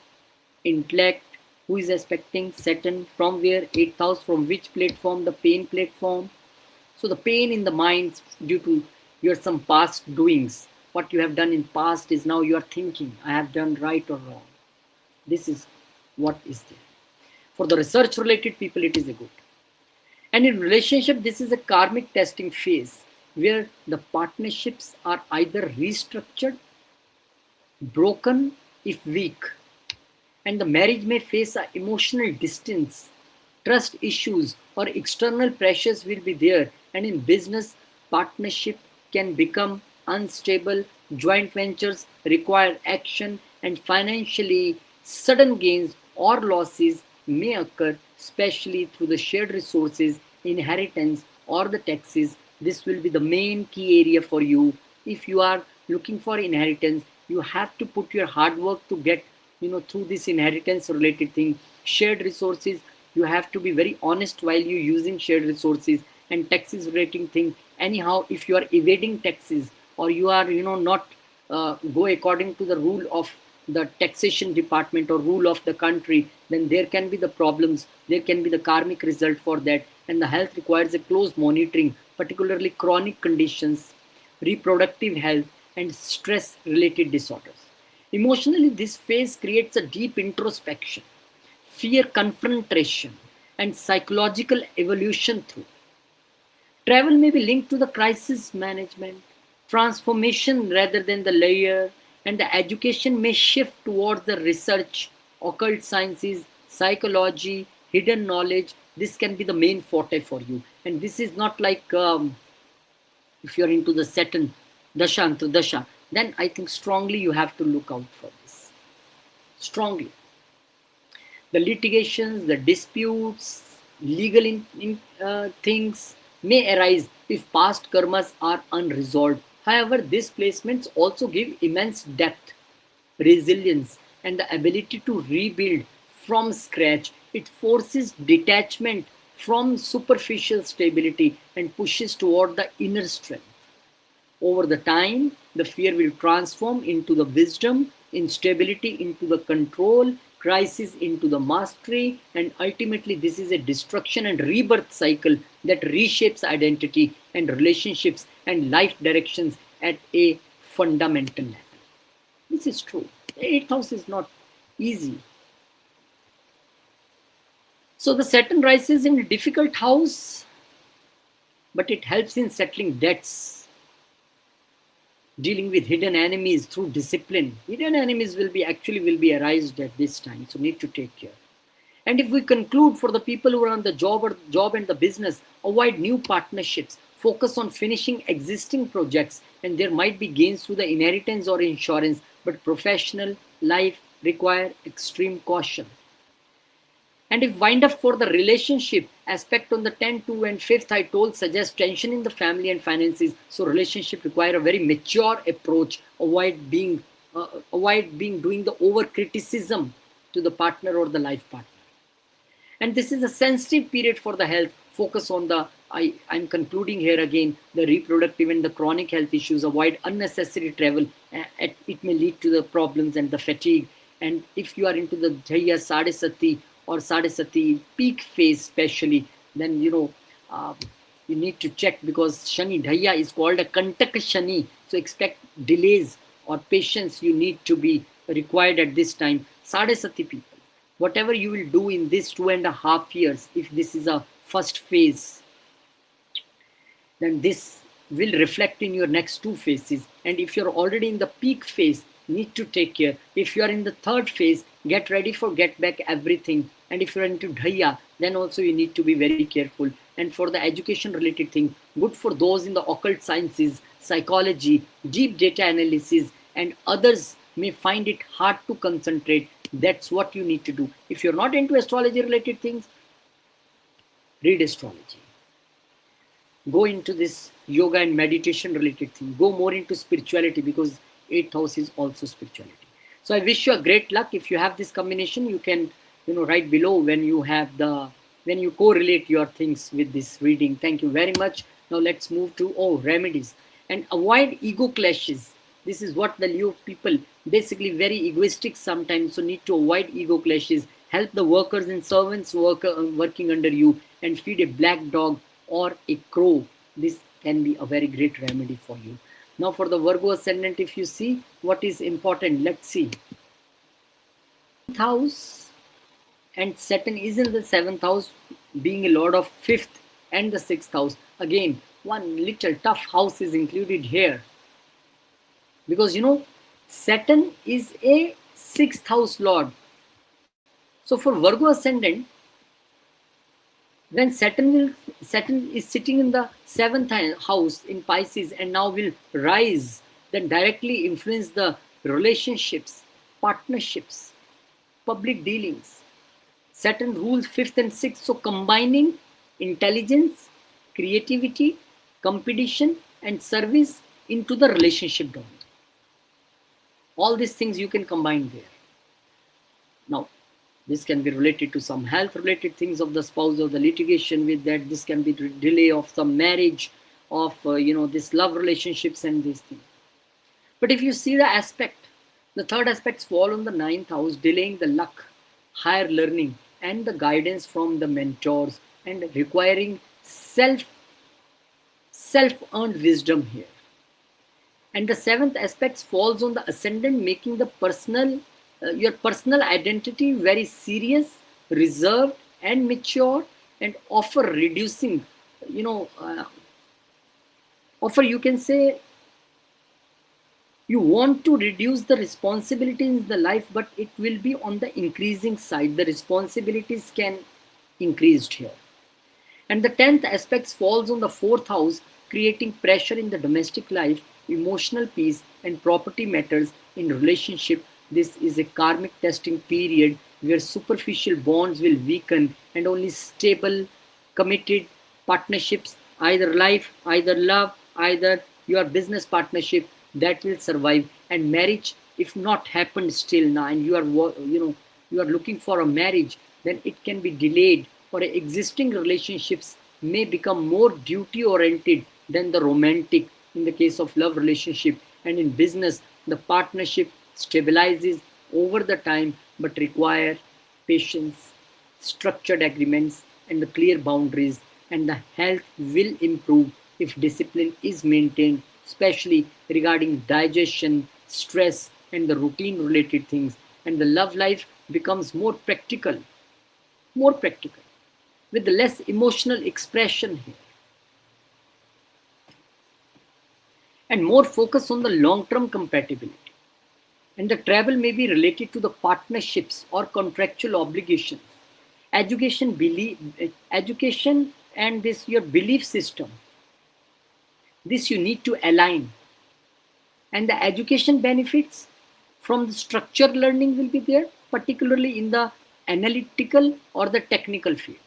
intellect, who is aspecting Saturn, from where 8th house, from which platform? The pain platform. So the pain in the mind due to your some past doings, what you have done in past is now you are thinking, I have done right or wrong. This is what is there. For the research related people, it is a good. And in relationship, this is a karmic testing phase where the partnerships are either restructured, broken if weak, and the marriage may face a emotional distance, trust issues, or external pressures will be there. And in business, partnership can become unstable, joint ventures require action, and financially sudden gains or losses may occur, especially through the shared resources, inheritance, or the taxes. This will be the main key area for you. If you are looking for inheritance, you have to put your hard work to get, through this inheritance related thing. Shared resources, you have to be very honest while you using shared resources. And taxes relating thing, anyhow, if you are evading taxes, or you are, not go according to the rule of the taxation department or rule of the country, then there can be the problems, there can be the karmic result for that. And the health requires a close monitoring, particularly chronic conditions, reproductive health, and stress related disorders. Emotionally, this phase creates a deep introspection, fear confrontation, and psychological evolution through. Travel may be linked to the crisis management, transformation rather than the layer, and the education may shift towards the research, occult sciences, psychology, hidden knowledge. This can be the main forte for you. And this is not like if you're into the Saturn Dasha Antardasha, then I think strongly you have to look out for this. Strongly. The litigations, the disputes, legal things may arise if past karmas are unresolved. However, these placements also give immense depth, resilience, and the ability to rebuild from scratch. It forces detachment from superficial stability and pushes toward the inner strength. Over the time, the fear will transform into the wisdom, instability into the control, crisis into the mastery, and ultimately, this is a destruction and rebirth cycle that reshapes identity and relationships and life directions at a fundamental level. This is true. The 8th house is not easy. So, the Saturn rises in a difficult house, but it helps in settling debts, dealing with hidden enemies through discipline. Hidden enemies will be arised at this time, so need to take care. And if we conclude, for the people who are on the job and the business, avoid new partnerships, focus on finishing existing projects, and there might be gains through the inheritance or insurance, but professional life require extreme caution. And if wind up for the relationship aspect on the 10, 2, and 5th, I told, suggest tension in the family and finances. So relationship require a very mature approach. Avoid being doing the over criticism to the partner or the life partner. And this is a sensitive period for the health. Focus on the, I'm concluding here again, the reproductive and the chronic health issues. Avoid unnecessary travel. It may lead to the problems and the fatigue. And if you are into the Dhaya Sadesati or Sadesati peak phase especially, then you need to check, because Shani Dhaya is called a Kantaka Shani. So expect delays or patience you need to be required at this time. Sadesati people, whatever you will do in this 2.5 years, if this is a first phase, then this will reflect in your next 2 phases. And if you're already in the peak phase, need to take care. If you are in the 3rd phase, get ready for get back everything. And if you're into Dhaya, then also you need to be very careful. And for the education related thing, good for those in the occult sciences, psychology, deep data analysis, and others may find it hard to concentrate. That's what you need to do. If you're not into astrology related things, read astrology, go into this yoga and meditation related thing, go more into spirituality, because 8th house is also spirituality. So I wish you a great luck. If you have this combination, you can write below when you have the when you correlate your things with this reading. Thank you very much. Now let's move to remedies and avoid ego clashes. This is what the Leo people basically very egoistic sometimes, so need to avoid ego clashes. Help the workers and servants working under you, and feed a black dog or a crow. This can be a very great remedy for you. Now for the Virgo ascendant, if you see what is important, let's see. House and Saturn is in the 7th house, being a lord of 5th and the 6th house. Again, one little tough house is included here, because Saturn is a 6th house lord. So for Virgo ascendant, when Saturn is sitting in the 7th house in Pisces and now will rise, then directly influence the relationships, partnerships, public dealings. Saturn rules 5th and 6th, so combining intelligence, creativity, competition and service into the relationship domain. All these things you can combine there. Now, this can be related to some health related things of the spouse or the litigation with that. This can be delay of some marriage, of this love relationships and these things. But if you see the aspect, the third aspects fall on the 9th house, delaying the luck, higher learning and the guidance from the mentors, and requiring self-earned wisdom here. And the 7th aspects falls on the ascendant, making the your personal identity very serious, reserved and mature, and offer reducing, offer, you can say, you want to reduce the responsibilities in the life, but it will be on the increasing side. The responsibilities can increased here. And the 10th aspects falls on the 4th house, creating pressure in the domestic life, emotional peace and property matters in relationship. This is a karmic testing period where superficial bonds will weaken and only stable, committed partnerships, either life, either love, either your business partnership, that will survive. And marriage, if not happened still now, and you are looking for a marriage, then it can be delayed, or existing relationships may become more duty oriented than the romantic in the case of love relationship. And in business, the partnership stabilizes over the time, but require patience, structured agreements and the clear boundaries. And the health will improve if discipline is maintained, especially regarding digestion, stress and the routine related things. And the love life becomes more practical with less emotional expression here, and more focus on the long-term compatibility. And the travel may be related to the partnerships or contractual obligations, education, and this your belief system. This you need to align. And the education benefits from the structured learning will be there, particularly in the analytical or the technical field.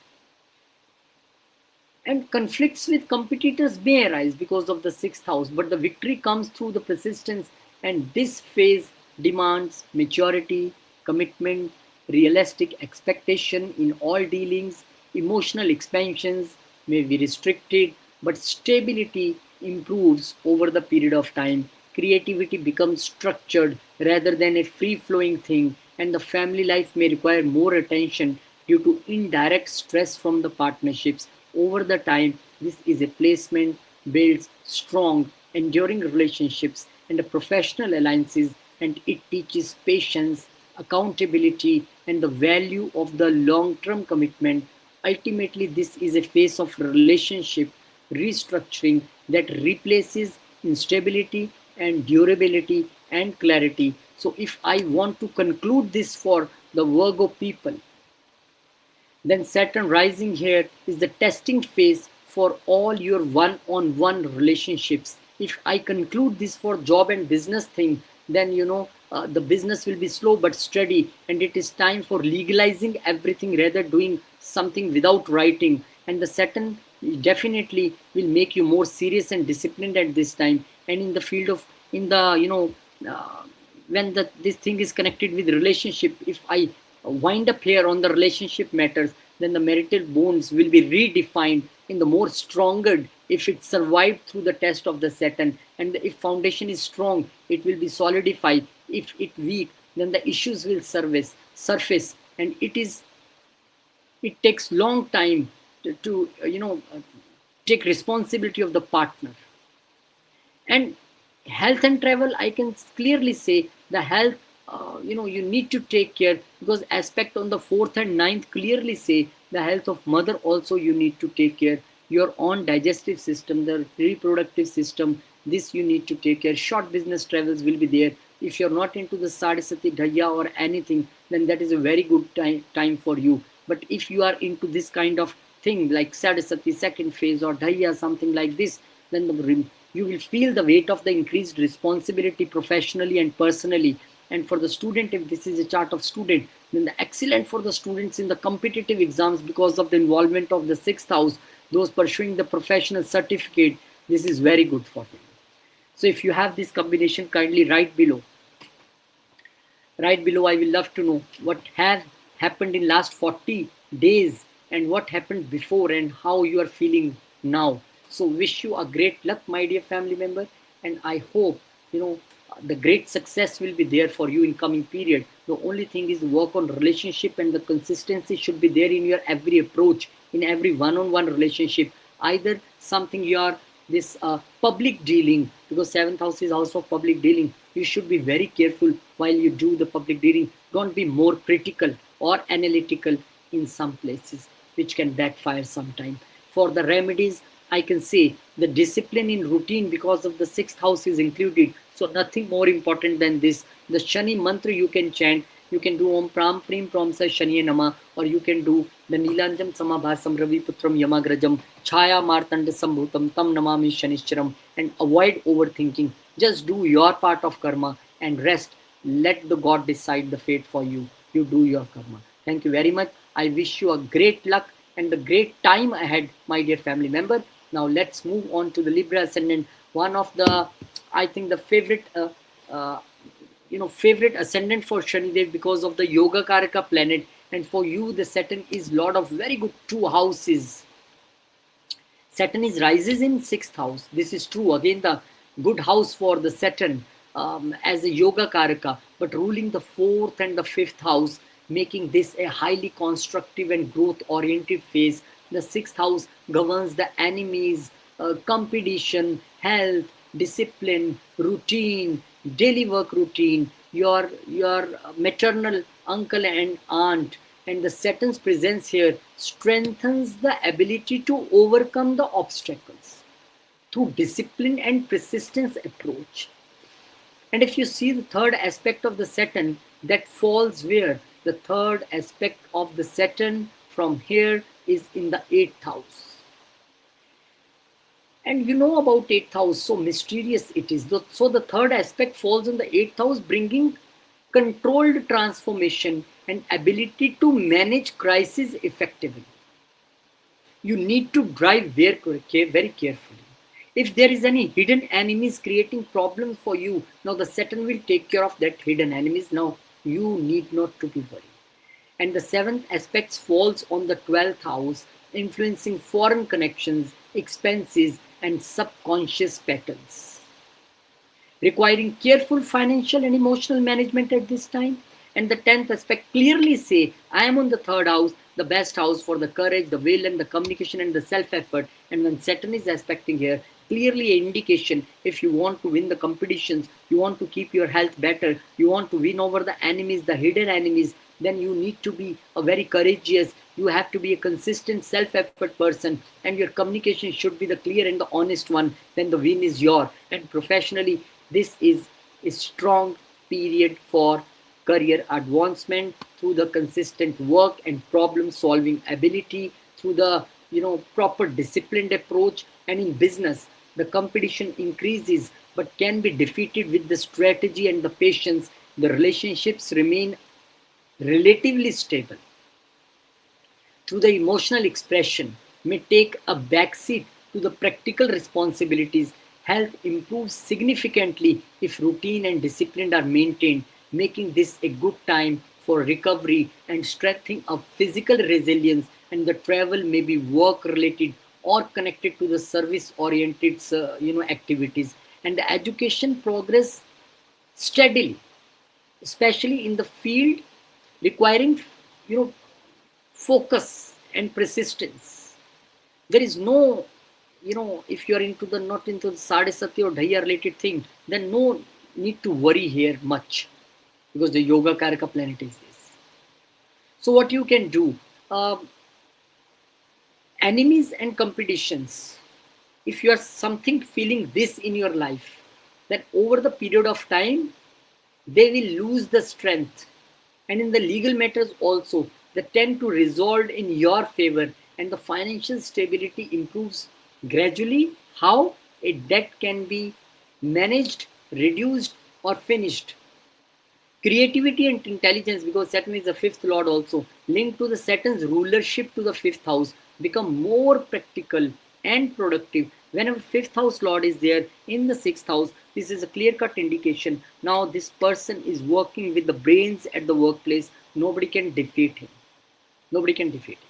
And conflicts with competitors may arise because of the 6th house, but the victory comes through the persistence. And this phase demands maturity, commitment, realistic expectation in all dealings. Emotional expansions may be restricted, but stability improves over the period of time. Creativity becomes structured rather than a free-flowing thing, and the family life may require more attention due to indirect stress from the partnerships. Over the time, this is a placement builds strong, enduring relationships and the professional alliances, and it teaches patience, accountability, and the value of the long-term commitment. Ultimately, this is a phase of relationship restructuring that replaces instability and durability and clarity. So if I want to conclude this for the Virgo people, then Saturn rising here is the testing phase for all your one-on-one relationships. If I conclude this for job and business thing, then the business will be slow but steady, and it is time for legalizing everything rather doing something without writing. and the Saturn definitely will make you more serious and disciplined at this time. And in the field of, in the, uh, when this thing is connected with relationship, if I wind up here on the relationship matters, then the marital bonds will be redefined in the more stronger if it survived through the test of the Saturn. And if foundation is strong, it will be solidified. If it weak, then the issues will surface, and it takes long time to take responsibility of the partner. And health and travel, I can clearly say the health, you need to take care, because aspect on the 4th and 9th clearly say the health of mother also you need to take care. Your own digestive system, the reproductive system, this you need to take care. Short business travels will be there. If you're not into the sadhasati dhaya or anything, then that is a very good time for you. But if you are into this kind of thing like sadhasati second phase or dhaya, something like this, then you will feel the weight of the increased responsibility professionally and personally. And for the student, if this is a chart of student, then the excellent for the students in the competitive exams because of the involvement of the 6th house, those pursuing the professional certificate, this is very good for them. So if you have this combination, kindly write below. Write below, I will love to know what has happened in last 40 days and what happened before and how you are feeling now. So wish you a great luck, my dear family member, and I hope the great success will be there for you in coming period. The only thing is work on relationship, and the consistency should be there in your every approach, in every one-on-one relationship. Either something you are this public dealing, because 7th house is also public dealing. You should be very careful while you do the public dealing. Don't be more critical or analytical in some places, which can backfire sometime. For the remedies, I can say the discipline in routine because of the 6th house is included. So nothing more important than this. The Shani mantra you can chant. You can do Om Pram Prim Pram Sa Shaniye Nama, or you can do the Nilanjam Samabhasam Ravi Putram Yamagrajam Chaya Martanda Sambhutam Tam Namami Shanicharam, and avoid overthinking. Just do your part of karma and rest. Let the God decide the fate for you. You do your karma. Thank you very much. I wish you a great luck and a great time ahead, my dear family member. Now let's move on to the Libra ascendant. One of the, I think, the favorite favorite ascendant for Shanidev because of the Yoga Karaka planet. And for you, the Saturn is Lord of very good 2 houses. Saturn is rises in 6th house. This is true. Again, the good house for the Saturn as a Yoga Karaka, but ruling the 4th and the 5th house, making this a highly constructive and growth-oriented phase. The 6th house governs the enemies, competition, health, discipline, routine, daily work routine, your maternal uncle and aunt. And the Saturn's presence here strengthens the ability to overcome the obstacles through discipline and persistence approach. And if you see the third aspect of the Saturn, that falls where? The third aspect of the Saturn from here is in the 8th house. And you know about 8th house, so mysterious it is. So the third aspect falls in the 8th house, bringing controlled transformation and ability to manage crisis effectively. You need to drive very carefully. If there is any hidden enemies creating problems for you, now the Saturn will take care of that hidden enemies. Now you need not to be worried. And the 7th aspect falls on the 12th house, influencing foreign connections, expenses, and subconscious patterns, requiring careful financial and emotional management at this time. And the 10th aspect clearly say, I am on the 3rd house, the best house for the courage, the will, and the communication, and the self-effort. And when Saturn is aspecting here, clearly an indication, if you want to win the competitions, you want to keep your health better, you want to win over the enemies, the hidden enemies, then you need to be a very courageous, you have to be a consistent self-effort person, and your communication should be the clear and the honest one. Then the win is yours. And professionally, this is a strong period for career advancement through the consistent work and problem solving ability, through the proper disciplined approach. And in business, the competition increases but can be defeated with the strategy and the patience. The relationships remain relatively stable through the emotional expression. may take a backseat to the practical responsibilities. Health improves significantly if routine and discipline are maintained, making this a good time for recovery and strengthening of physical resilience. And the travel may be work related or connected to the service oriented activities, and the education progress steadily, especially in the field requiring focus and persistence. There is no, if you are into the not into the sadhasati or dhaya related thing, then no need to worry here much, because the yoga karaka planet is this. So what you can do, enemies and competitions, if you are something feeling this in your life, then over the period of time they will lose the strength. And in the legal matters also, they tend to resolve in your favor, and the financial stability improves gradually. How a debt can be managed, reduced, or finished. Creativity and intelligence, because Saturn is the fifth lord also, linked to the Saturn's rulership to the fifth house, become more practical and productive. Whenever fifth house lord is there in the sixth house, this is a clear-cut indication. Now this person is working with the brains at the workplace. Nobody can defeat him. Nobody can defeat him.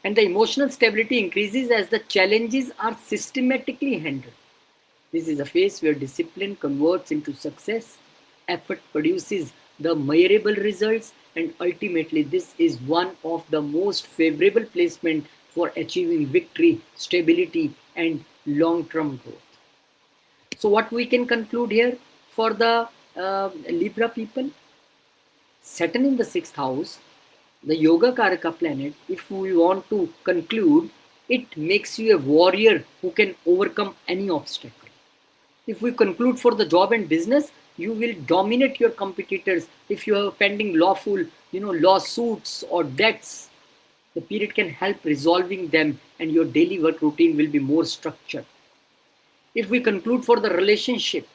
And the emotional stability increases as the challenges are systematically handled. This is a phase where discipline converts into success, effort produces the measurable results, and ultimately this is one of the most favorable placement for achieving victory, stability, and long-term growth. So what we can conclude here for the Libra people, Saturn in the sixth house, the Yoga Karaka planet, if we want to conclude, it makes you a warrior who can overcome any obstacle. If we conclude for the job and business, you will dominate your competitors. If you have pending lawful, lawsuits or debts, the period can help resolving them, and your daily work routine will be more structured. If we conclude for the relationship,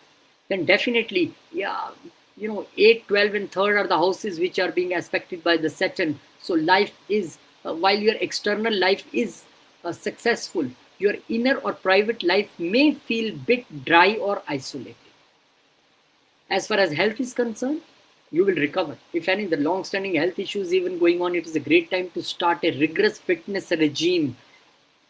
then definitely, 8, 12, and 3rd are the houses which are being aspected by the Saturn. So life is, while your external life is successful, your inner or private life may feel bit dry or isolated. As far as health is concerned, you will recover. If any the long-standing health issues even going on, it is a great time to start a rigorous fitness regime.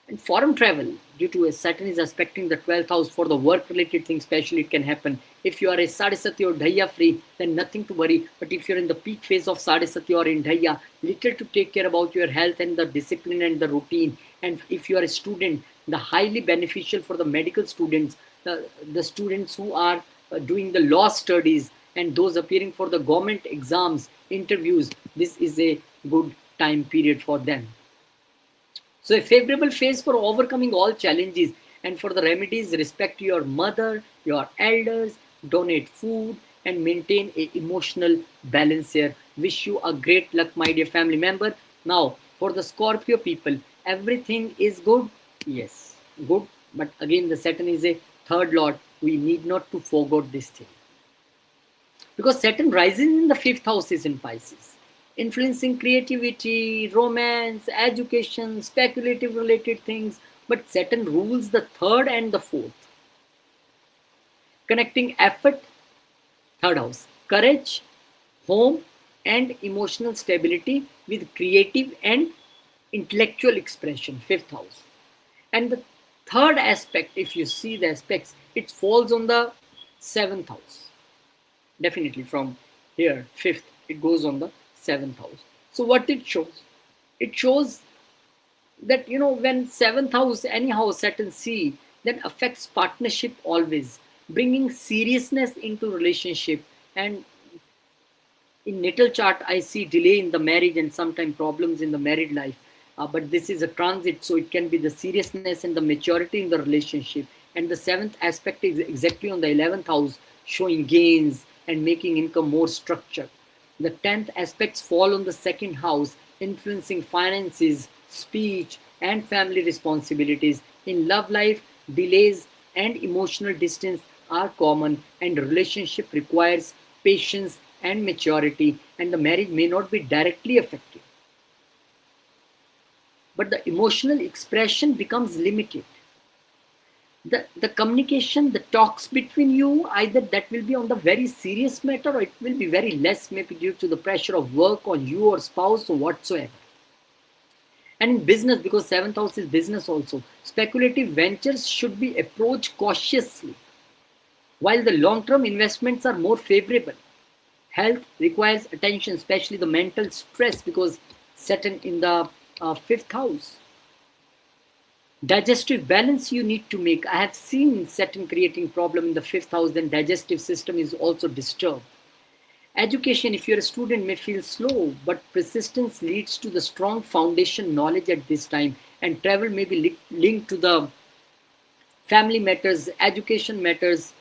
And foreign travel, due to a Saturn is aspecting the 12th house for the work-related things, especially it can happen. If you are a Sadhisati or Dhaya free, then nothing to worry. But if you're in the peak phase of Sadhisati or in Dhaya, little to take care about your health and the discipline and the routine. And if you are a student, the highly beneficial for the medical students, the students who are doing the law studies, and those appearing for the government exams, interviews, this is a good time period for them. So a favorable phase for overcoming all challenges, and for the remedies, respect your mother, your elders, donate food, and maintain a emotional balance here. Wish you a great luck, my dear family member. Now, for the Scorpio people, everything is good. Yes, good. But again, the Saturn is a third lord. We need not to forget this thing. Because Saturn rises in the fifth house is in Pisces, influencing creativity, romance, education, speculative related things. But Saturn rules the third and the fourth, connecting effort, third house, courage, home, and emotional stability with creative and intellectual expression, fifth house. And the third aspect, if you see the aspects, it falls on the seventh house. Definitely from here, fifth, it goes on the seventh house. So what it shows? It shows that, when seventh house, any house set in C, then affects partnership always, bringing seriousness into relationship. And in natal chart, I see delay in the marriage and sometimes problems in the married life. But this is a transit, so it can be the seriousness and the maturity in the relationship. And the seventh aspect is exactly on the 11th house, showing gains and making income more structured. The 10th aspects fall on the second house, influencing finances, speech, and family responsibilities. In love life, delays and emotional distance are common, and relationship requires patience and maturity, and the marriage may not be directly affected. but the emotional expression becomes limited. The communication, the talks between you, either that will be on the very serious matter or it will be very less, maybe due to the pressure of work on you or spouse or whatsoever. And in business, because seventh house is business also, speculative ventures should be approached cautiously, while the long-term investments are more favorable. Health requires attention, especially the mental stress, because Saturn in the fifth house. Digestive balance you need to make. I have seen Saturn creating problem in the fifth house, then digestive system is also disturbed. Education, if you're a student, may feel slow, but persistence leads to the strong foundation knowledge at this time, and travel may be linked to the family matters, education matters,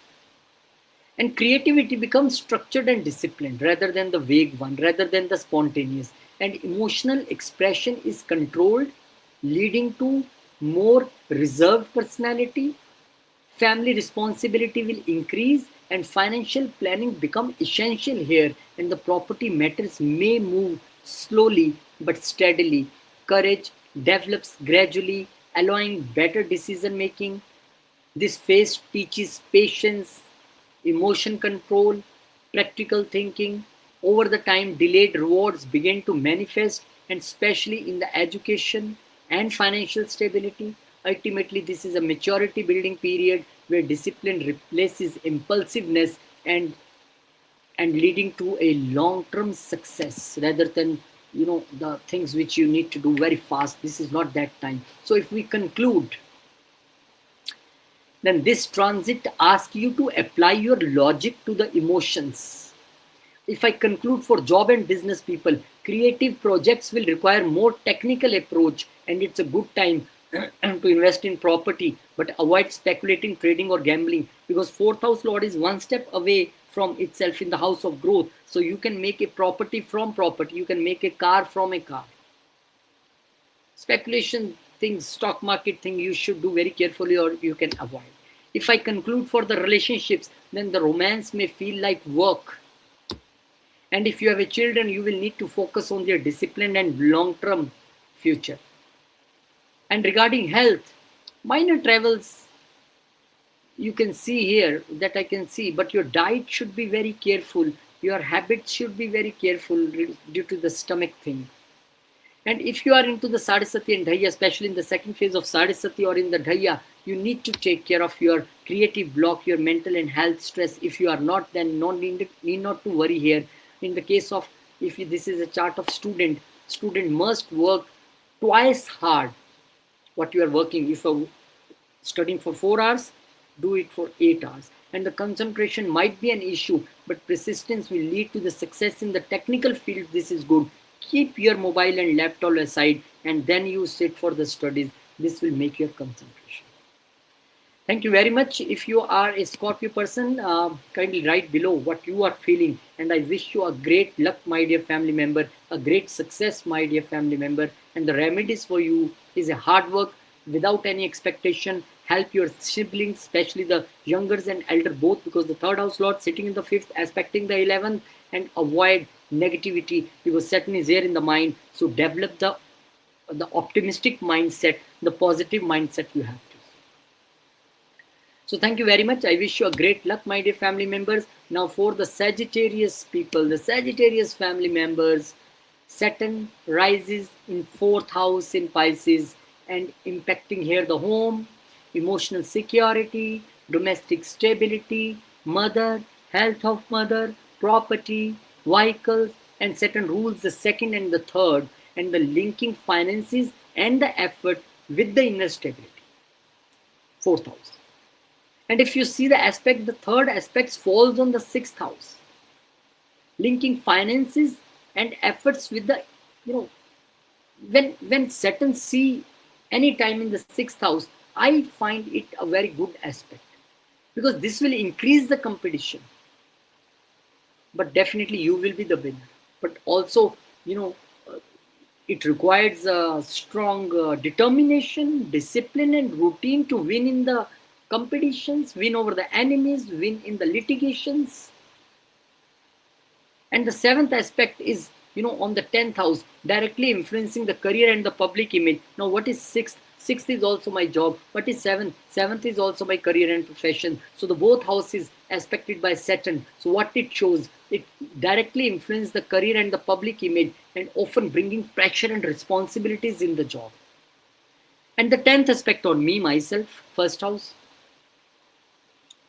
and creativity becomes structured and disciplined rather than the vague one, rather than the spontaneous. And emotional expression is controlled, leading to more reserved personality. Family responsibility will increase and financial planning become essential here, and the property matters may move slowly but steadily. Courage develops gradually, allowing better decision making. This phase teaches patience, emotion control, practical thinking. Over the time, delayed rewards begin to manifest, and especially in the education and financial stability. Ultimately, this is a maturity building period where discipline replaces impulsiveness and leading to a long-term success rather than the things which you need to do very fast. This is not that time. So if we conclude, then this transit asks you to apply your logic to the emotions. If I conclude, for job and business people, creative projects will require more technical approach, and it's a good time to invest in property, but avoid speculating, trading or gambling, because fourth house lord is one step away from itself in the house of growth. So you can make a property from property, you can make a car from a car. Speculation things, stock market thing, you should do very carefully or you can avoid. If I conclude, for the relationships, then the romance may feel like work. And if you have a children, you will need to focus on their discipline and long-term future. And regarding health, minor travels you can see here, that I can see, but your diet should be very careful. Your habits should be very careful due to the stomach thing. And if you are into the Sadhisati and Dhaya, especially in the second phase of Sadhisati or in the Dhaya, you need to take care of your creative block, your mental and health stress. If you are not, then need not to worry here. In the case of, if this is a chart of student must work twice hard what you are working. If you are studying for 4 hours, do it for 8 hours. And the concentration might be an issue, but persistence will lead to the success in the technical field. This is good. Keep your mobile and laptop aside and then you sit for the studies. This will make your concentration. Thank you very much. If you are a Scorpio person, kindly write below what you are feeling. And I wish you a great luck, my dear family member, a great success, my dear family member. And the remedies for you is a hard work without any expectation. Help your siblings, especially the younger and elder both, because the third house lord sitting in the fifth, aspecting the 11th, and avoid negativity because Saturn is here in the mind. So develop the optimistic mindset, the positive mindset you have to. So thank you very much. I wish you a great luck, my dear family members. Now for the Sagittarius people, the Sagittarius family members, Saturn rises in 4th house in Pisces and impacting here the home, emotional security, domestic stability, mother, health of mother, property, vehicles, and Saturn rules the 2nd and the 3rd, and the linking finances and the effort with the inner stability. 4th house. And if you see the aspect, the 3rd aspect falls on the 6th house. Linking finances and efforts with the, when Saturn see any time in the 6th house, I find it a very good aspect because this will increase the competition. But definitely you will be the winner. But also, it requires a strong determination, discipline, and routine to win in the competitions, win over the enemies, win in the litigations. And the 7th aspect is on the 10th house, directly influencing the career and the public image. Now, what is sixth? Sixth is also my job. What is seventh? Seventh is also my career and profession. So the both houses aspected by Saturn. So what it shows, it directly influences the career and the public image, and often bringing pressure and responsibilities in the job. And the 10th aspect on me, myself, first house.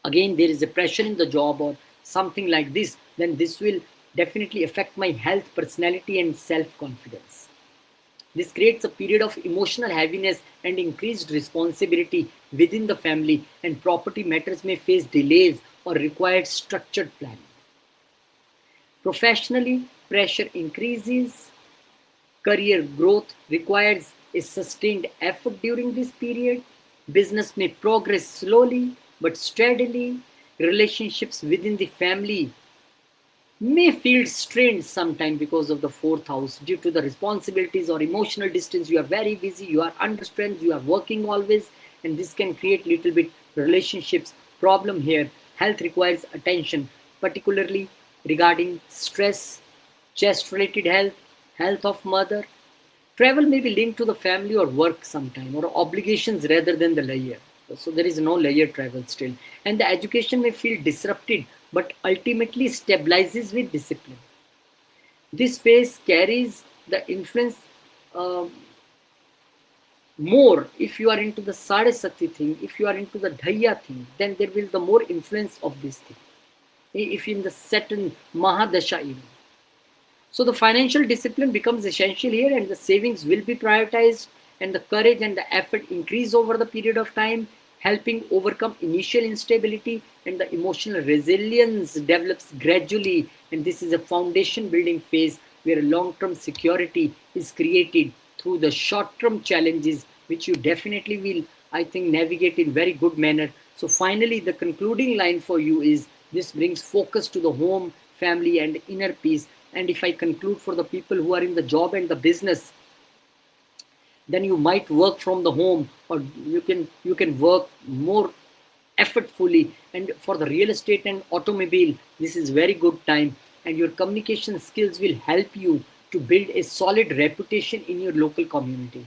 Again, there is a pressure in the job or something like this, then this will definitely affect my health, personality, and self-confidence. This creates a period of emotional heaviness and increased responsibility within the family, and property matters may face delays or require structured planning. Professionally, pressure increases. Career growth requires a sustained effort during this period. Business may progress slowly but steadily. Relationships within the family may feel strained sometimes because of the fourth house due to the responsibilities or emotional distance. You are very busy, you are under strength, you are working always, and this can create little bit relationships problem here. Health requires attention, particularly regarding stress, chest related health, health of mother. Travel may be linked to the family or work sometime, or obligations rather than the layer. So there is no layer travel still. And the education may feel disrupted, but ultimately stabilizes with discipline. This phase carries the influence uh, more if you are into the Sadhasati thing, if you are into the Dhaya thing, then there will the more influence of this thing. If in the Saturn Mahadasha even. So the financial discipline becomes essential here, and the savings will be prioritized, and the courage and the effort increase over the period of time, helping overcome initial instability, and the emotional resilience develops gradually. And this is a foundation building phase where long-term security is created through the short-term challenges, which you definitely will, I think, navigate in very good manner. So finally, the concluding line for you is this brings focus to the home, family, and inner peace. And if I conclude for the people who are in the job and the business, then you might work from the home, or you can work more effortfully. And for the real estate and automobile, this is very good time, and your communication skills will help you to build a solid reputation in your local community.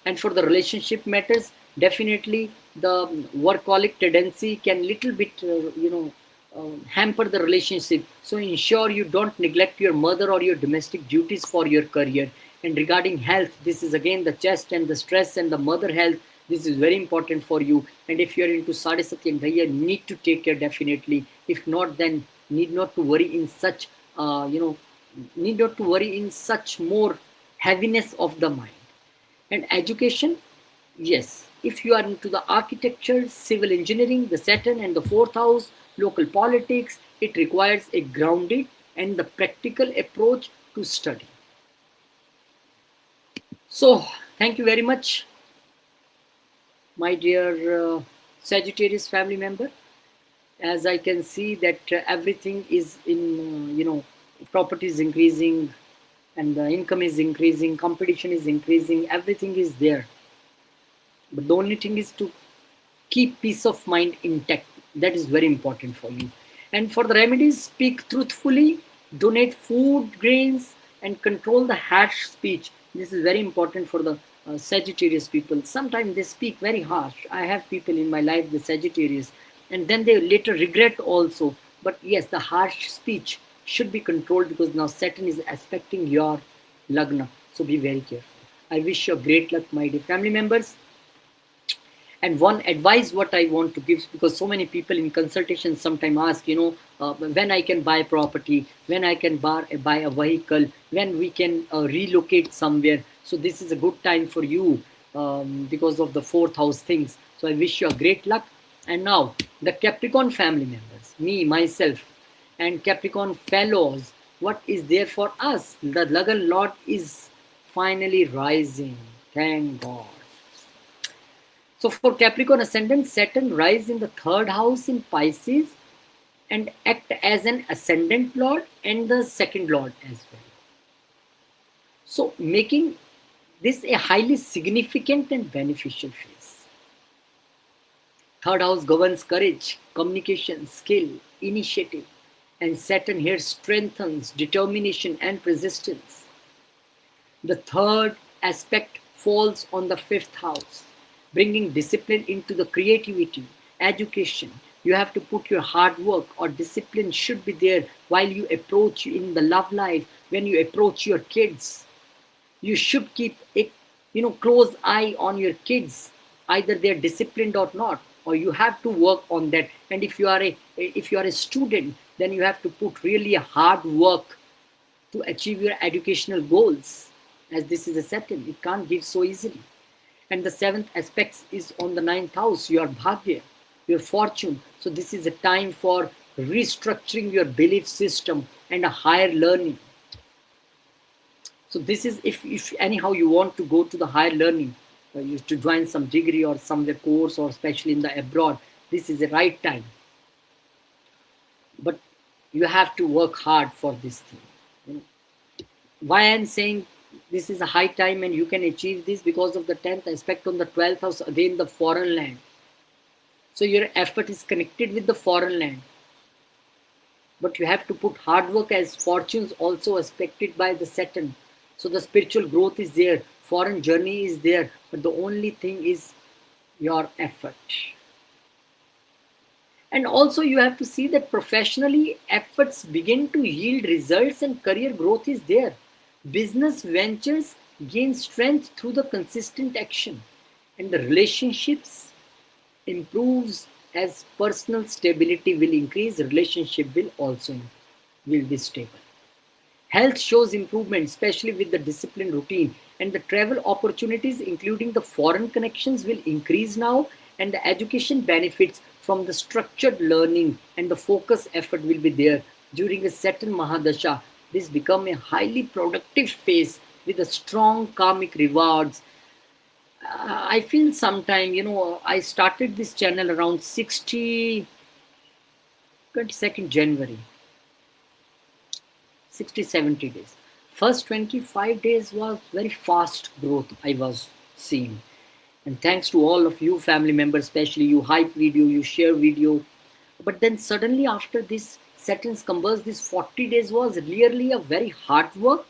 And for the relationship matters, definitely the workaholic tendency can little bit hamper the relationship. So ensure you don't neglect your mother or your domestic duties for your career. And regarding health, this is again the chest and the stress and the mother health, this is very important for you. And if you are into Sadhasati and Dhaya, need to take care definitely. If not, then need not to worry in such need not to worry in such more heaviness of the mind. And education, yes, if you are into the architecture, civil engineering, the Saturn and the fourth house, local politics, it requires a grounded and the practical approach to study. So, thank you very much, my dear Sagittarius family member. As I can see that everything is in, property is increasing, and the income is increasing, competition is increasing, everything is there. But the only thing is to keep peace of mind intact. That is very important for you. And for the remedies, speak truthfully, donate food, grains, and control the harsh speech. This is very important for the Sagittarius people. Sometimes they speak very harsh. I have people in my life, the Sagittarius, and then they later regret also. But yes, the harsh speech should be controlled, because now Saturn is aspecting your Lagna. So be very careful. I wish you great luck, my dear family members. And one advice what I want to give, because so many people in consultation sometimes ask, when I can buy property, when I can buy a vehicle, when we can relocate somewhere. So this is a good time for you, because of the fourth house things. So I wish you a great luck. And now the Capricorn family members, me, myself, and Capricorn fellows, what is there for us? The Lagan Lord is finally rising. Thank God. So for Capricorn ascendant, Saturn rise in the third house in Pisces and act as an ascendant lord and the second lord as well. So making this a highly significant and beneficial phase. Third house governs courage, communication, skill, initiative. and Saturn here strengthens determination and persistence. The third aspect falls on the fifth house, bringing discipline into the creativity, education. You have to put your hard work or discipline should be there while you approach in the love life, when you approach your kids. You should keep a close eye on your kids, either they're disciplined or not, or you have to work on that. And if you are a student, then you have to put really a hard work to achieve your educational goals, as this is a Saturn, it can't give so easily. And the seventh aspect is on the ninth house, your bhagya, your fortune. So this is a time for restructuring your belief system and a higher learning. So this is if anyhow you want to go to the higher learning, you to join some degree or somewhere course, or especially in the abroad, this is the right time. But you have to work hard for this thing. You know, why I'm saying this is a high time and you can achieve this, because of the 10th aspect on the 12th house, again the foreign land. So your effort is connected with the foreign land. But you have to put hard work, as fortunes also aspected by the Saturn. So the spiritual growth is there, foreign journey is there, but the only thing is your effort. And also you have to see that professionally efforts begin to yield results and career growth is there. Business ventures gain strength through the consistent action, and the relationships improves as personal stability will increase, relationship will also will be stable. Health shows improvement, especially with the disciplined routine, and the travel opportunities, including the foreign connections, will increase now, and the education benefits from the structured learning and the focus effort will be there. During a Saturn Mahadasha, this become a highly productive phase with a strong karmic rewards. I feel sometime, I started this channel around 22nd January. 60-70 days. First 25 days was very fast growth I was seeing. And thanks to all of you family members, especially you hype video, you share video. But then suddenly after this Saturn's converse, this 40 days was really a very hard work.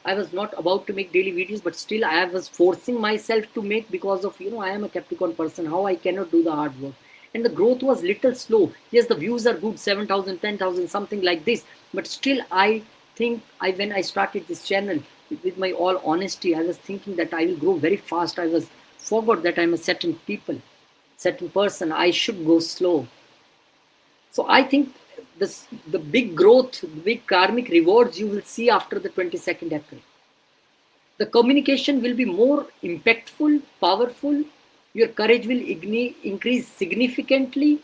I was not about to make daily videos, but still I was forcing myself to make, because of, I am a Capricorn person, how I cannot do the hard work. And the growth was little slow. Yes, the views are good, 7,000, 10,000, something like this. But still, I think when I started this channel, with my all honesty, I was thinking that I will grow very fast. I was forgot that I'm a certain person. I should go slow. So I think the big growth, the big karmic rewards you will see after the 22nd April. The communication will be more impactful, powerful. Your courage will increase significantly,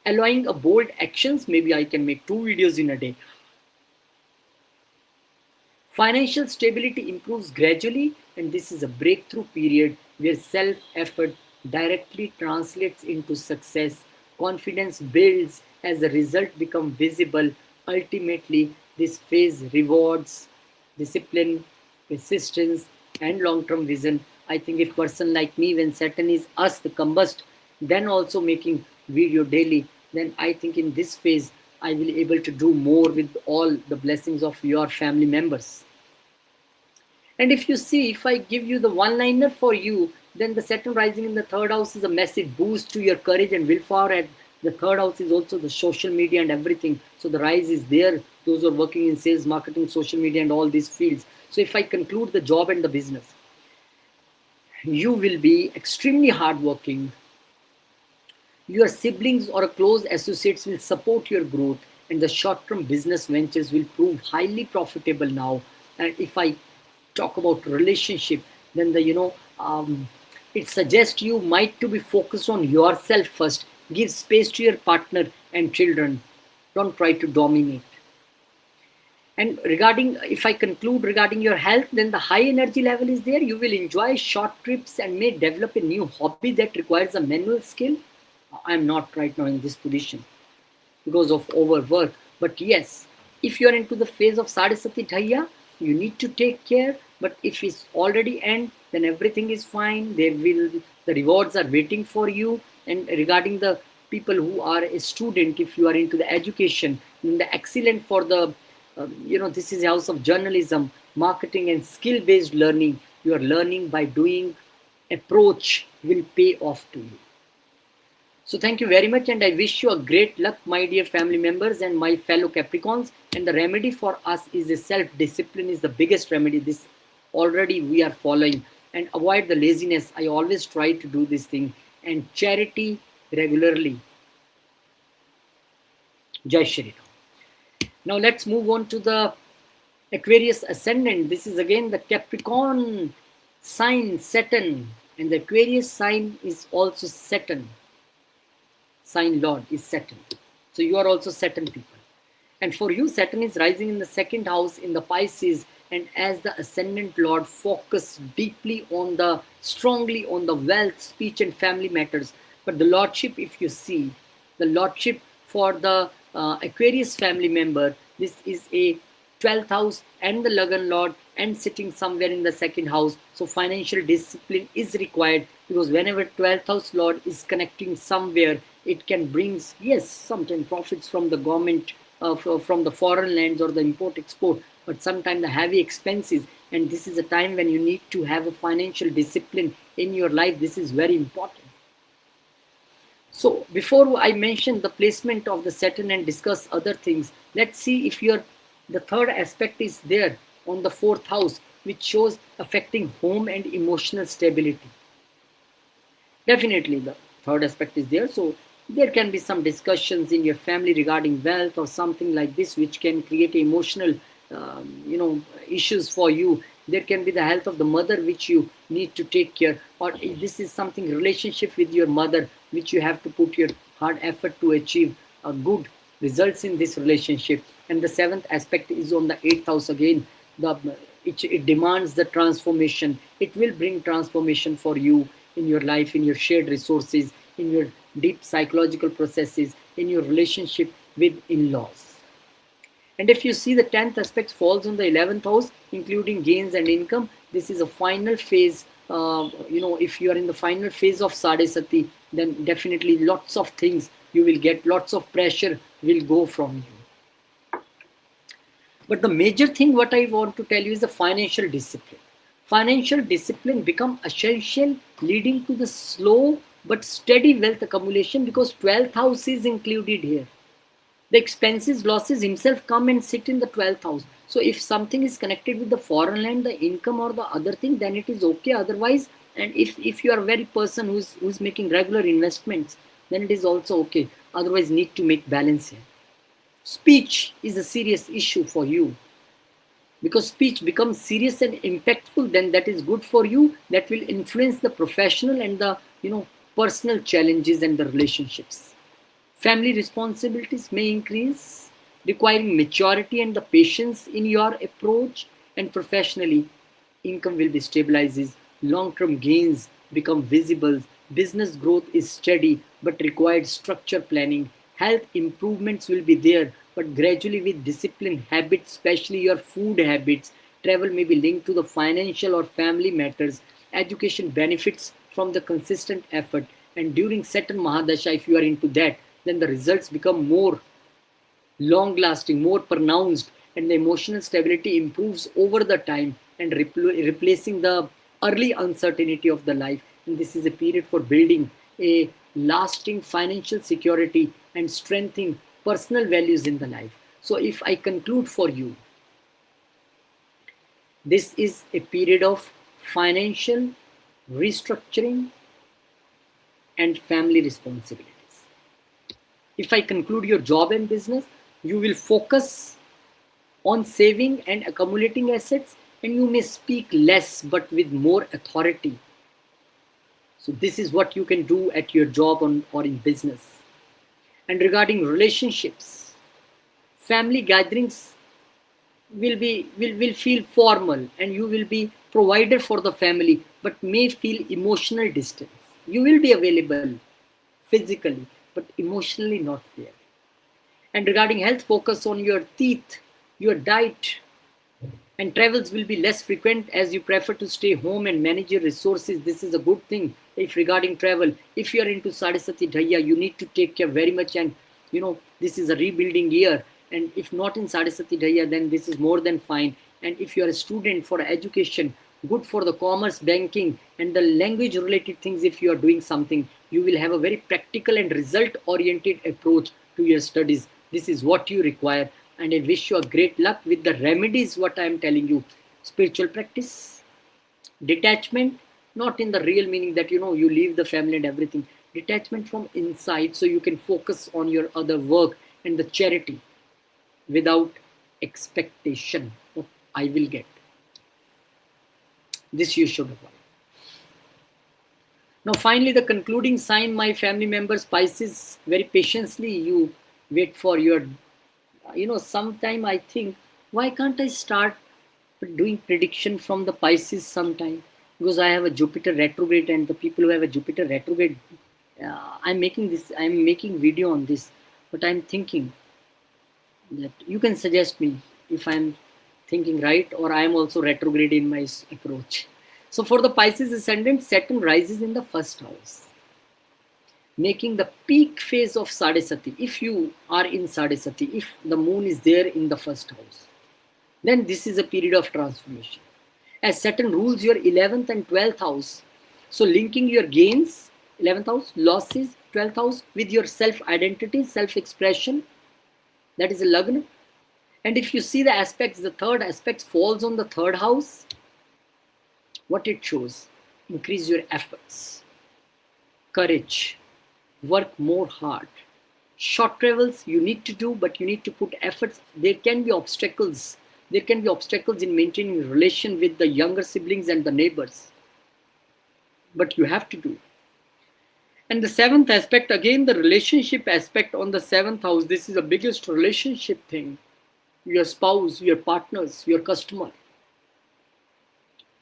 allowing a bold actions. Maybe I can make 2 videos in a day. Financial stability improves gradually, and this is a breakthrough period where self-effort directly translates into success. Confidence builds as the result become visible. Ultimately, this phase rewards discipline, persistence, and long-term vision. I think if person like me, when Saturn is us, the combust, then also making video daily, then I think in this phase, I will able to do more with all the blessings of your family members. And if you see, if I give you the one-liner for you, then the Saturn rising in the third house is a massive boost to your courage and willpower. And the third house is also the social media and everything. So the rise is there. Those who are working in sales, marketing, social media, and all these fields. So if I conclude the job and the business, you will be extremely hardworking. Your siblings or close associates will support your growth, and the short-term business ventures will prove highly profitable now. And if I talk about relationship, then it suggests you might to be focused on yourself first. Give space to your partner and children. Don't try to dominate. And if I conclude regarding your health, then the high energy level is there. You will enjoy short trips and may develop a new hobby that requires a manual skill. I'm not right now in this position because of overwork. But yes, if you're into the phase of Sadhasati Dhaya, you need to take care. But if it's already end, then everything is fine. The rewards are waiting for you. And regarding the people who are a student, if you are into the education, in the excellent for the, this is a house of journalism, marketing and skill-based learning. You are learning by doing approach will pay off to you. So thank you very much, and I wish you a great luck, my dear family members and my fellow Capricorns. And the remedy for us is a self-discipline is the biggest remedy. This already we are following, and avoid the laziness. I always try to do this thing, and charity regularly. Jai Shri Ram. Now let's move on to the Aquarius ascendant. This is again the Capricorn sign Saturn, and the Aquarius sign is also Saturn. Sign Lord is Saturn. So you are also Saturn people. And for you, Saturn is rising in the second house in the Pisces, and as the ascendant Lord, focus deeply on strongly on the wealth, speech and family matters. But the Lordship, if you see, the Lordship for the Aquarius family member, this is a 12th house and the Lagan Lord and sitting somewhere in the second house. So financial discipline is required, because whenever 12th house Lord is connecting somewhere, it can bring, yes, sometimes profits from the government, from the foreign lands or the import export, but sometimes the heavy expenses. And this is a time when you need to have a financial discipline in your life. This is very important. So before I mention the placement of the Saturn and discuss other things, let's see if the third aspect is there on the fourth house, which shows affecting home and emotional stability. Definitely the third aspect is there. So there can be some discussions in your family regarding wealth or something like this, which can create emotional issues for you. There can be the health of the mother, which you need to take care, or this is something relationship with your mother, which you have to put your hard effort to achieve good results in this relationship. And the seventh aspect is on the eighth house again. It demands the transformation. It will bring transformation for you in your life, in your shared resources, in your deep psychological processes, in your relationship with in-laws. And if you see the 10th aspect falls on the 11th house, including gains and income, this is a final phase. If you are in the final phase of Sadesati, then definitely lots of things you will get, lots of pressure will go from you. But the major thing what I want to tell you is the financial discipline. Financial discipline become essential, leading to the slow but steady wealth accumulation, because 12th house is included here. The expenses, losses himself come and sit in the 12th house. So if something is connected with the foreign land, the income or the other thing, then it is okay. Otherwise, and if you are a very person who's making regular investments, then it is also okay. Otherwise, need to make balance here. Speech is a serious issue for you, because speech becomes serious and impactful, then that is good for you. That will influence the professional and the personal challenges and the relationships. Family responsibilities may increase, requiring maturity and the patience in your approach. And professionally, income will be stabilizes, long-term gains become visible, business growth is steady but required structure planning. Health improvements will be there, but gradually with discipline habits, especially your food habits. Travel may be linked to the financial or family matters. Education benefits from the consistent effort. And during Saturn Mahadasha, if you are into that, then the results become more long lasting, more pronounced, and the emotional stability improves over the time, and replacing the early uncertainty of the life. And this is a period for building a lasting financial security and strengthening personal values in the life. So if I conclude for you, this is a period of financial restructuring and family responsibilities. If I conclude your job and business, you will focus on saving and accumulating assets, and you may speak less but with more authority. So this is what you can do at your job or in business. And regarding relationships, family gatherings will feel formal, and you will be provider for the family, but may feel emotional distance. You will be available physically, but emotionally not there. And regarding health, focus on your teeth, your diet, And travels will be less frequent as you prefer to stay home and manage your resources. This is a good thing. If regarding travel, if you are into Sadhasati Dhaya, you need to take care very much. And this is a rebuilding year. And if not in Sadhasati Dhaya, then this is more than fine. And if you are a student for education, good for the commerce, banking, and the language related things, if you are doing something, you will have a very practical and result oriented approach to your studies. This is what you require. And I wish you a great luck with the remedies, what I am telling you. Spiritual practice, detachment, not in the real meaning that you leave the family and everything. Detachment from inside so you can focus on your other work, and the charity without expectation of I will get. This you should avoid. Now finally, the concluding sign, my family members, Pisces, very patiently you wait for your, sometime I think, why can't I start doing prediction from the Pisces sometime? Because I have a Jupiter retrograde, and the people who have a Jupiter retrograde, I'm making video on this, but I'm thinking that you can suggest me if I'm thinking right, or I am also retrograde in my approach. So for the Pisces ascendant, Saturn rises in the first house, making the peak phase of Sadhasati. If you are in Sadhasati, if the moon is there in the first house, then this is a period of transformation. As Saturn rules your 11th and 12th house, so linking your gains, 11th house, losses, 12th house, with your self-identity, self-expression, that is a Lagna. And if you see the aspects, the third aspect falls on the third house. What it shows? Increase your efforts, courage, work more hard. Short travels you need to do, but you need to put efforts. There can be obstacles. There can be obstacles in maintaining relation with the younger siblings and the neighbors. But you have to do. And the seventh aspect, again, the relationship aspect on the seventh house. This is the biggest relationship thing. Your spouse, your partners, your customer.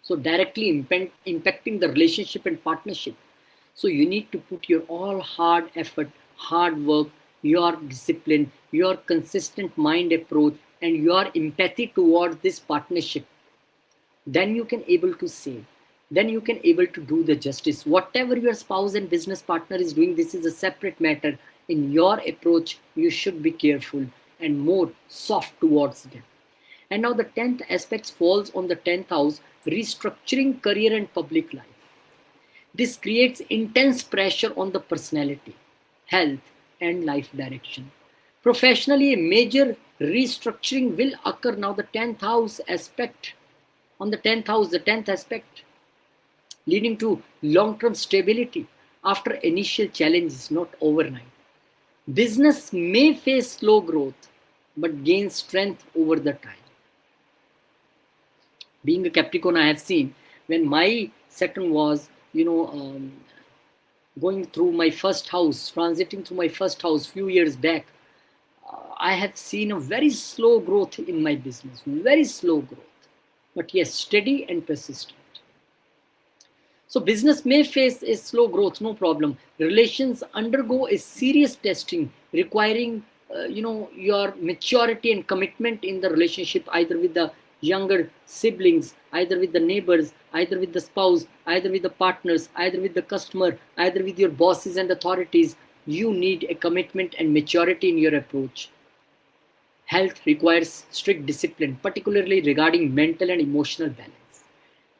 So directly impacting the relationship and partnership. So you need to put your all hard effort, hard work, your discipline, your consistent mind approach, and your empathy towards this partnership. Then you can able to say, then you can able to do the justice. Whatever your spouse and business partner is doing, this is a separate matter. In your approach, you should be careful and more soft towards them. And now the 10th aspect falls on the 10th house, restructuring career and public life. This creates intense pressure on the personality, health, and life direction. Professionally, a major restructuring will occur. Now the 10th house aspect, on the 10th house, the 10th aspect, leading to long-term stability after initial challenges, not overnight. Business may face slow growth, but gain strength over the time. Being a Capricorn, I have seen when my Saturn was, going through my first house, transiting through my first house few years back, I have seen a very slow growth in my business, very slow growth, but yes, steady and persistent. So business may face a slow growth, no problem. Relations undergo a serious testing requiring, your maturity and commitment in the relationship, either with the younger siblings, either with the neighbors, either with the spouse, either with the partners, either with the customer, either with your bosses and authorities. You need a commitment and maturity in your approach. Health requires strict discipline, particularly regarding mental and emotional balance.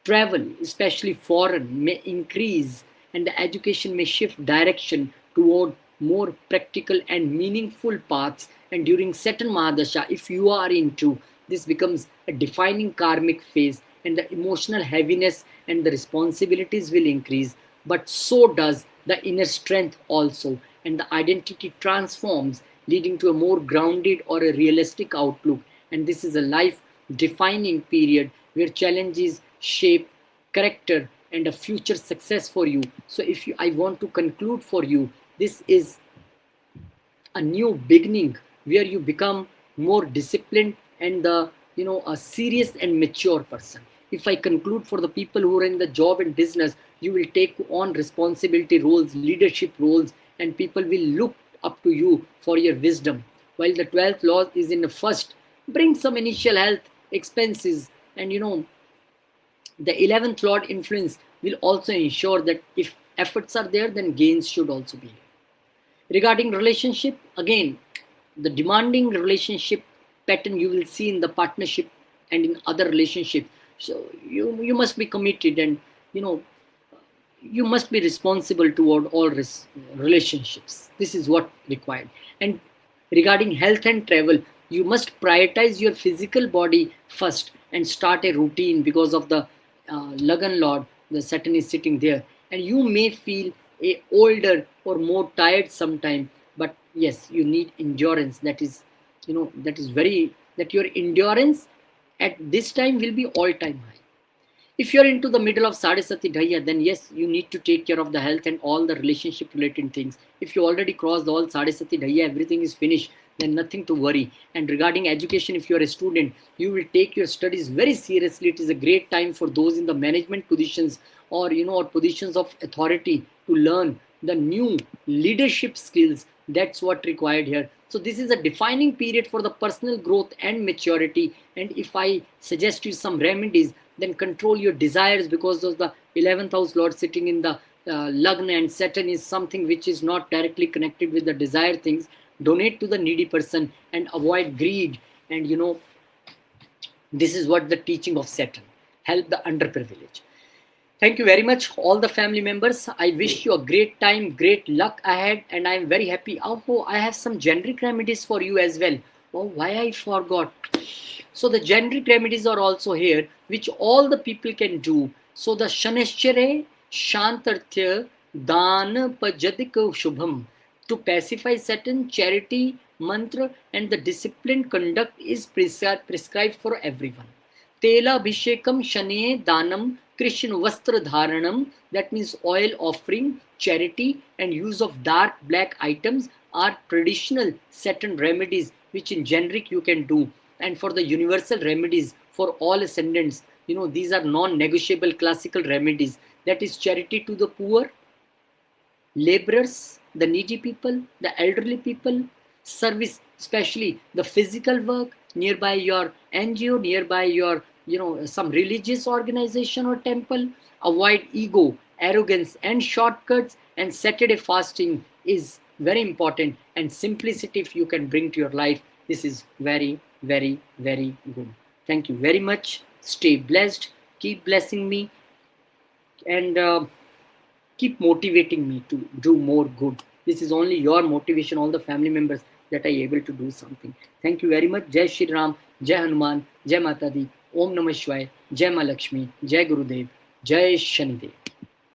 Travel, especially foreign, may increase, and the education may shift direction toward more practical and meaningful paths. And during Saturn Mahadasha, if you are into, this becomes a defining karmic phase, and the emotional heaviness and the responsibilities will increase, but so does the inner strength also, and the identity transforms, leading to a more grounded or a realistic outlook. And this is a life defining period where challenges shape character and a future success for you. So if I want to conclude for you, this is a new beginning where you become more disciplined and a serious and mature person. If I conclude for the people who are in the job and business, you will take on responsibility roles, leadership roles, and people will look up to you for your wisdom. While the 12th law is in the first, bring some initial health expenses, And the 11th Lord influence will also ensure that if efforts are there, then gains should also be there. Regarding relationship, again, the demanding relationship pattern you will see in the partnership and in other relationship. So you must be committed, and you know you must be responsible toward all relationships. This is what required. And regarding health and travel, you must prioritize your physical body first and start a routine, because of the Lagan Lord, the Saturn is sitting there, and you may feel older or more tired sometime. But yes, you need endurance. That is, that is very, that your endurance at this time will be all time high. If you're into the middle of Sadesati Dhaya, then yes, you need to take care of the health and all the relationship related things. If you already crossed all Sadesati Dhaya, everything is finished, then nothing to worry. And regarding education, if you're a student, you will take your studies very seriously. It is a great time for those in the management positions, or or positions of authority, to learn the new leadership skills. That's what required here. So this is a defining period for the personal growth and maturity. And if I suggest you some remedies, then control your desires, because of the 11th house Lord sitting in the Lagna, and Saturn is something which is not directly connected with the desired things. Donate to the needy person and avoid greed. And this is what the teaching of Saturn. Help the underprivileged. Thank you very much, all the family members. I wish you a great time, great luck ahead, and I'm very happy. Oh, I have some generic remedies for you as well. Oh, why I forgot. So the generic remedies are also here, which all the people can do. So the Shaneshchare Shantarthya Dan Pajadik Shubham, to pacify Saturn, charity, mantra, and the disciplined conduct is prescribed for everyone. Tela Abhishekam Shane Danam Krishna Vastra Dharanam, that means oil offering, charity, and use of dark black items are traditional Saturn remedies, which in generic you can do. And for the universal remedies for all ascendants, these are non-negotiable classical remedies. That is charity to the poor, laborers, the needy people, the elderly people, service, especially the physical work nearby your NGO, nearby your some religious organization or temple. Avoid ego, arrogance, and shortcuts. And Saturday fasting is very important. And simplicity, if you can bring to your life, this is very, very, very good. Thank you very much. Stay blessed. Keep blessing me, and keep motivating me to do more good. This is only your motivation, all the family members, that I able to do something. Thank you very much. Jai Shri Ram, Jai Hanuman, Jai Mata Di, Om Namah Shivaya, Jai Ma Lakshmi, Jai Gurudev, Jai Shanidev.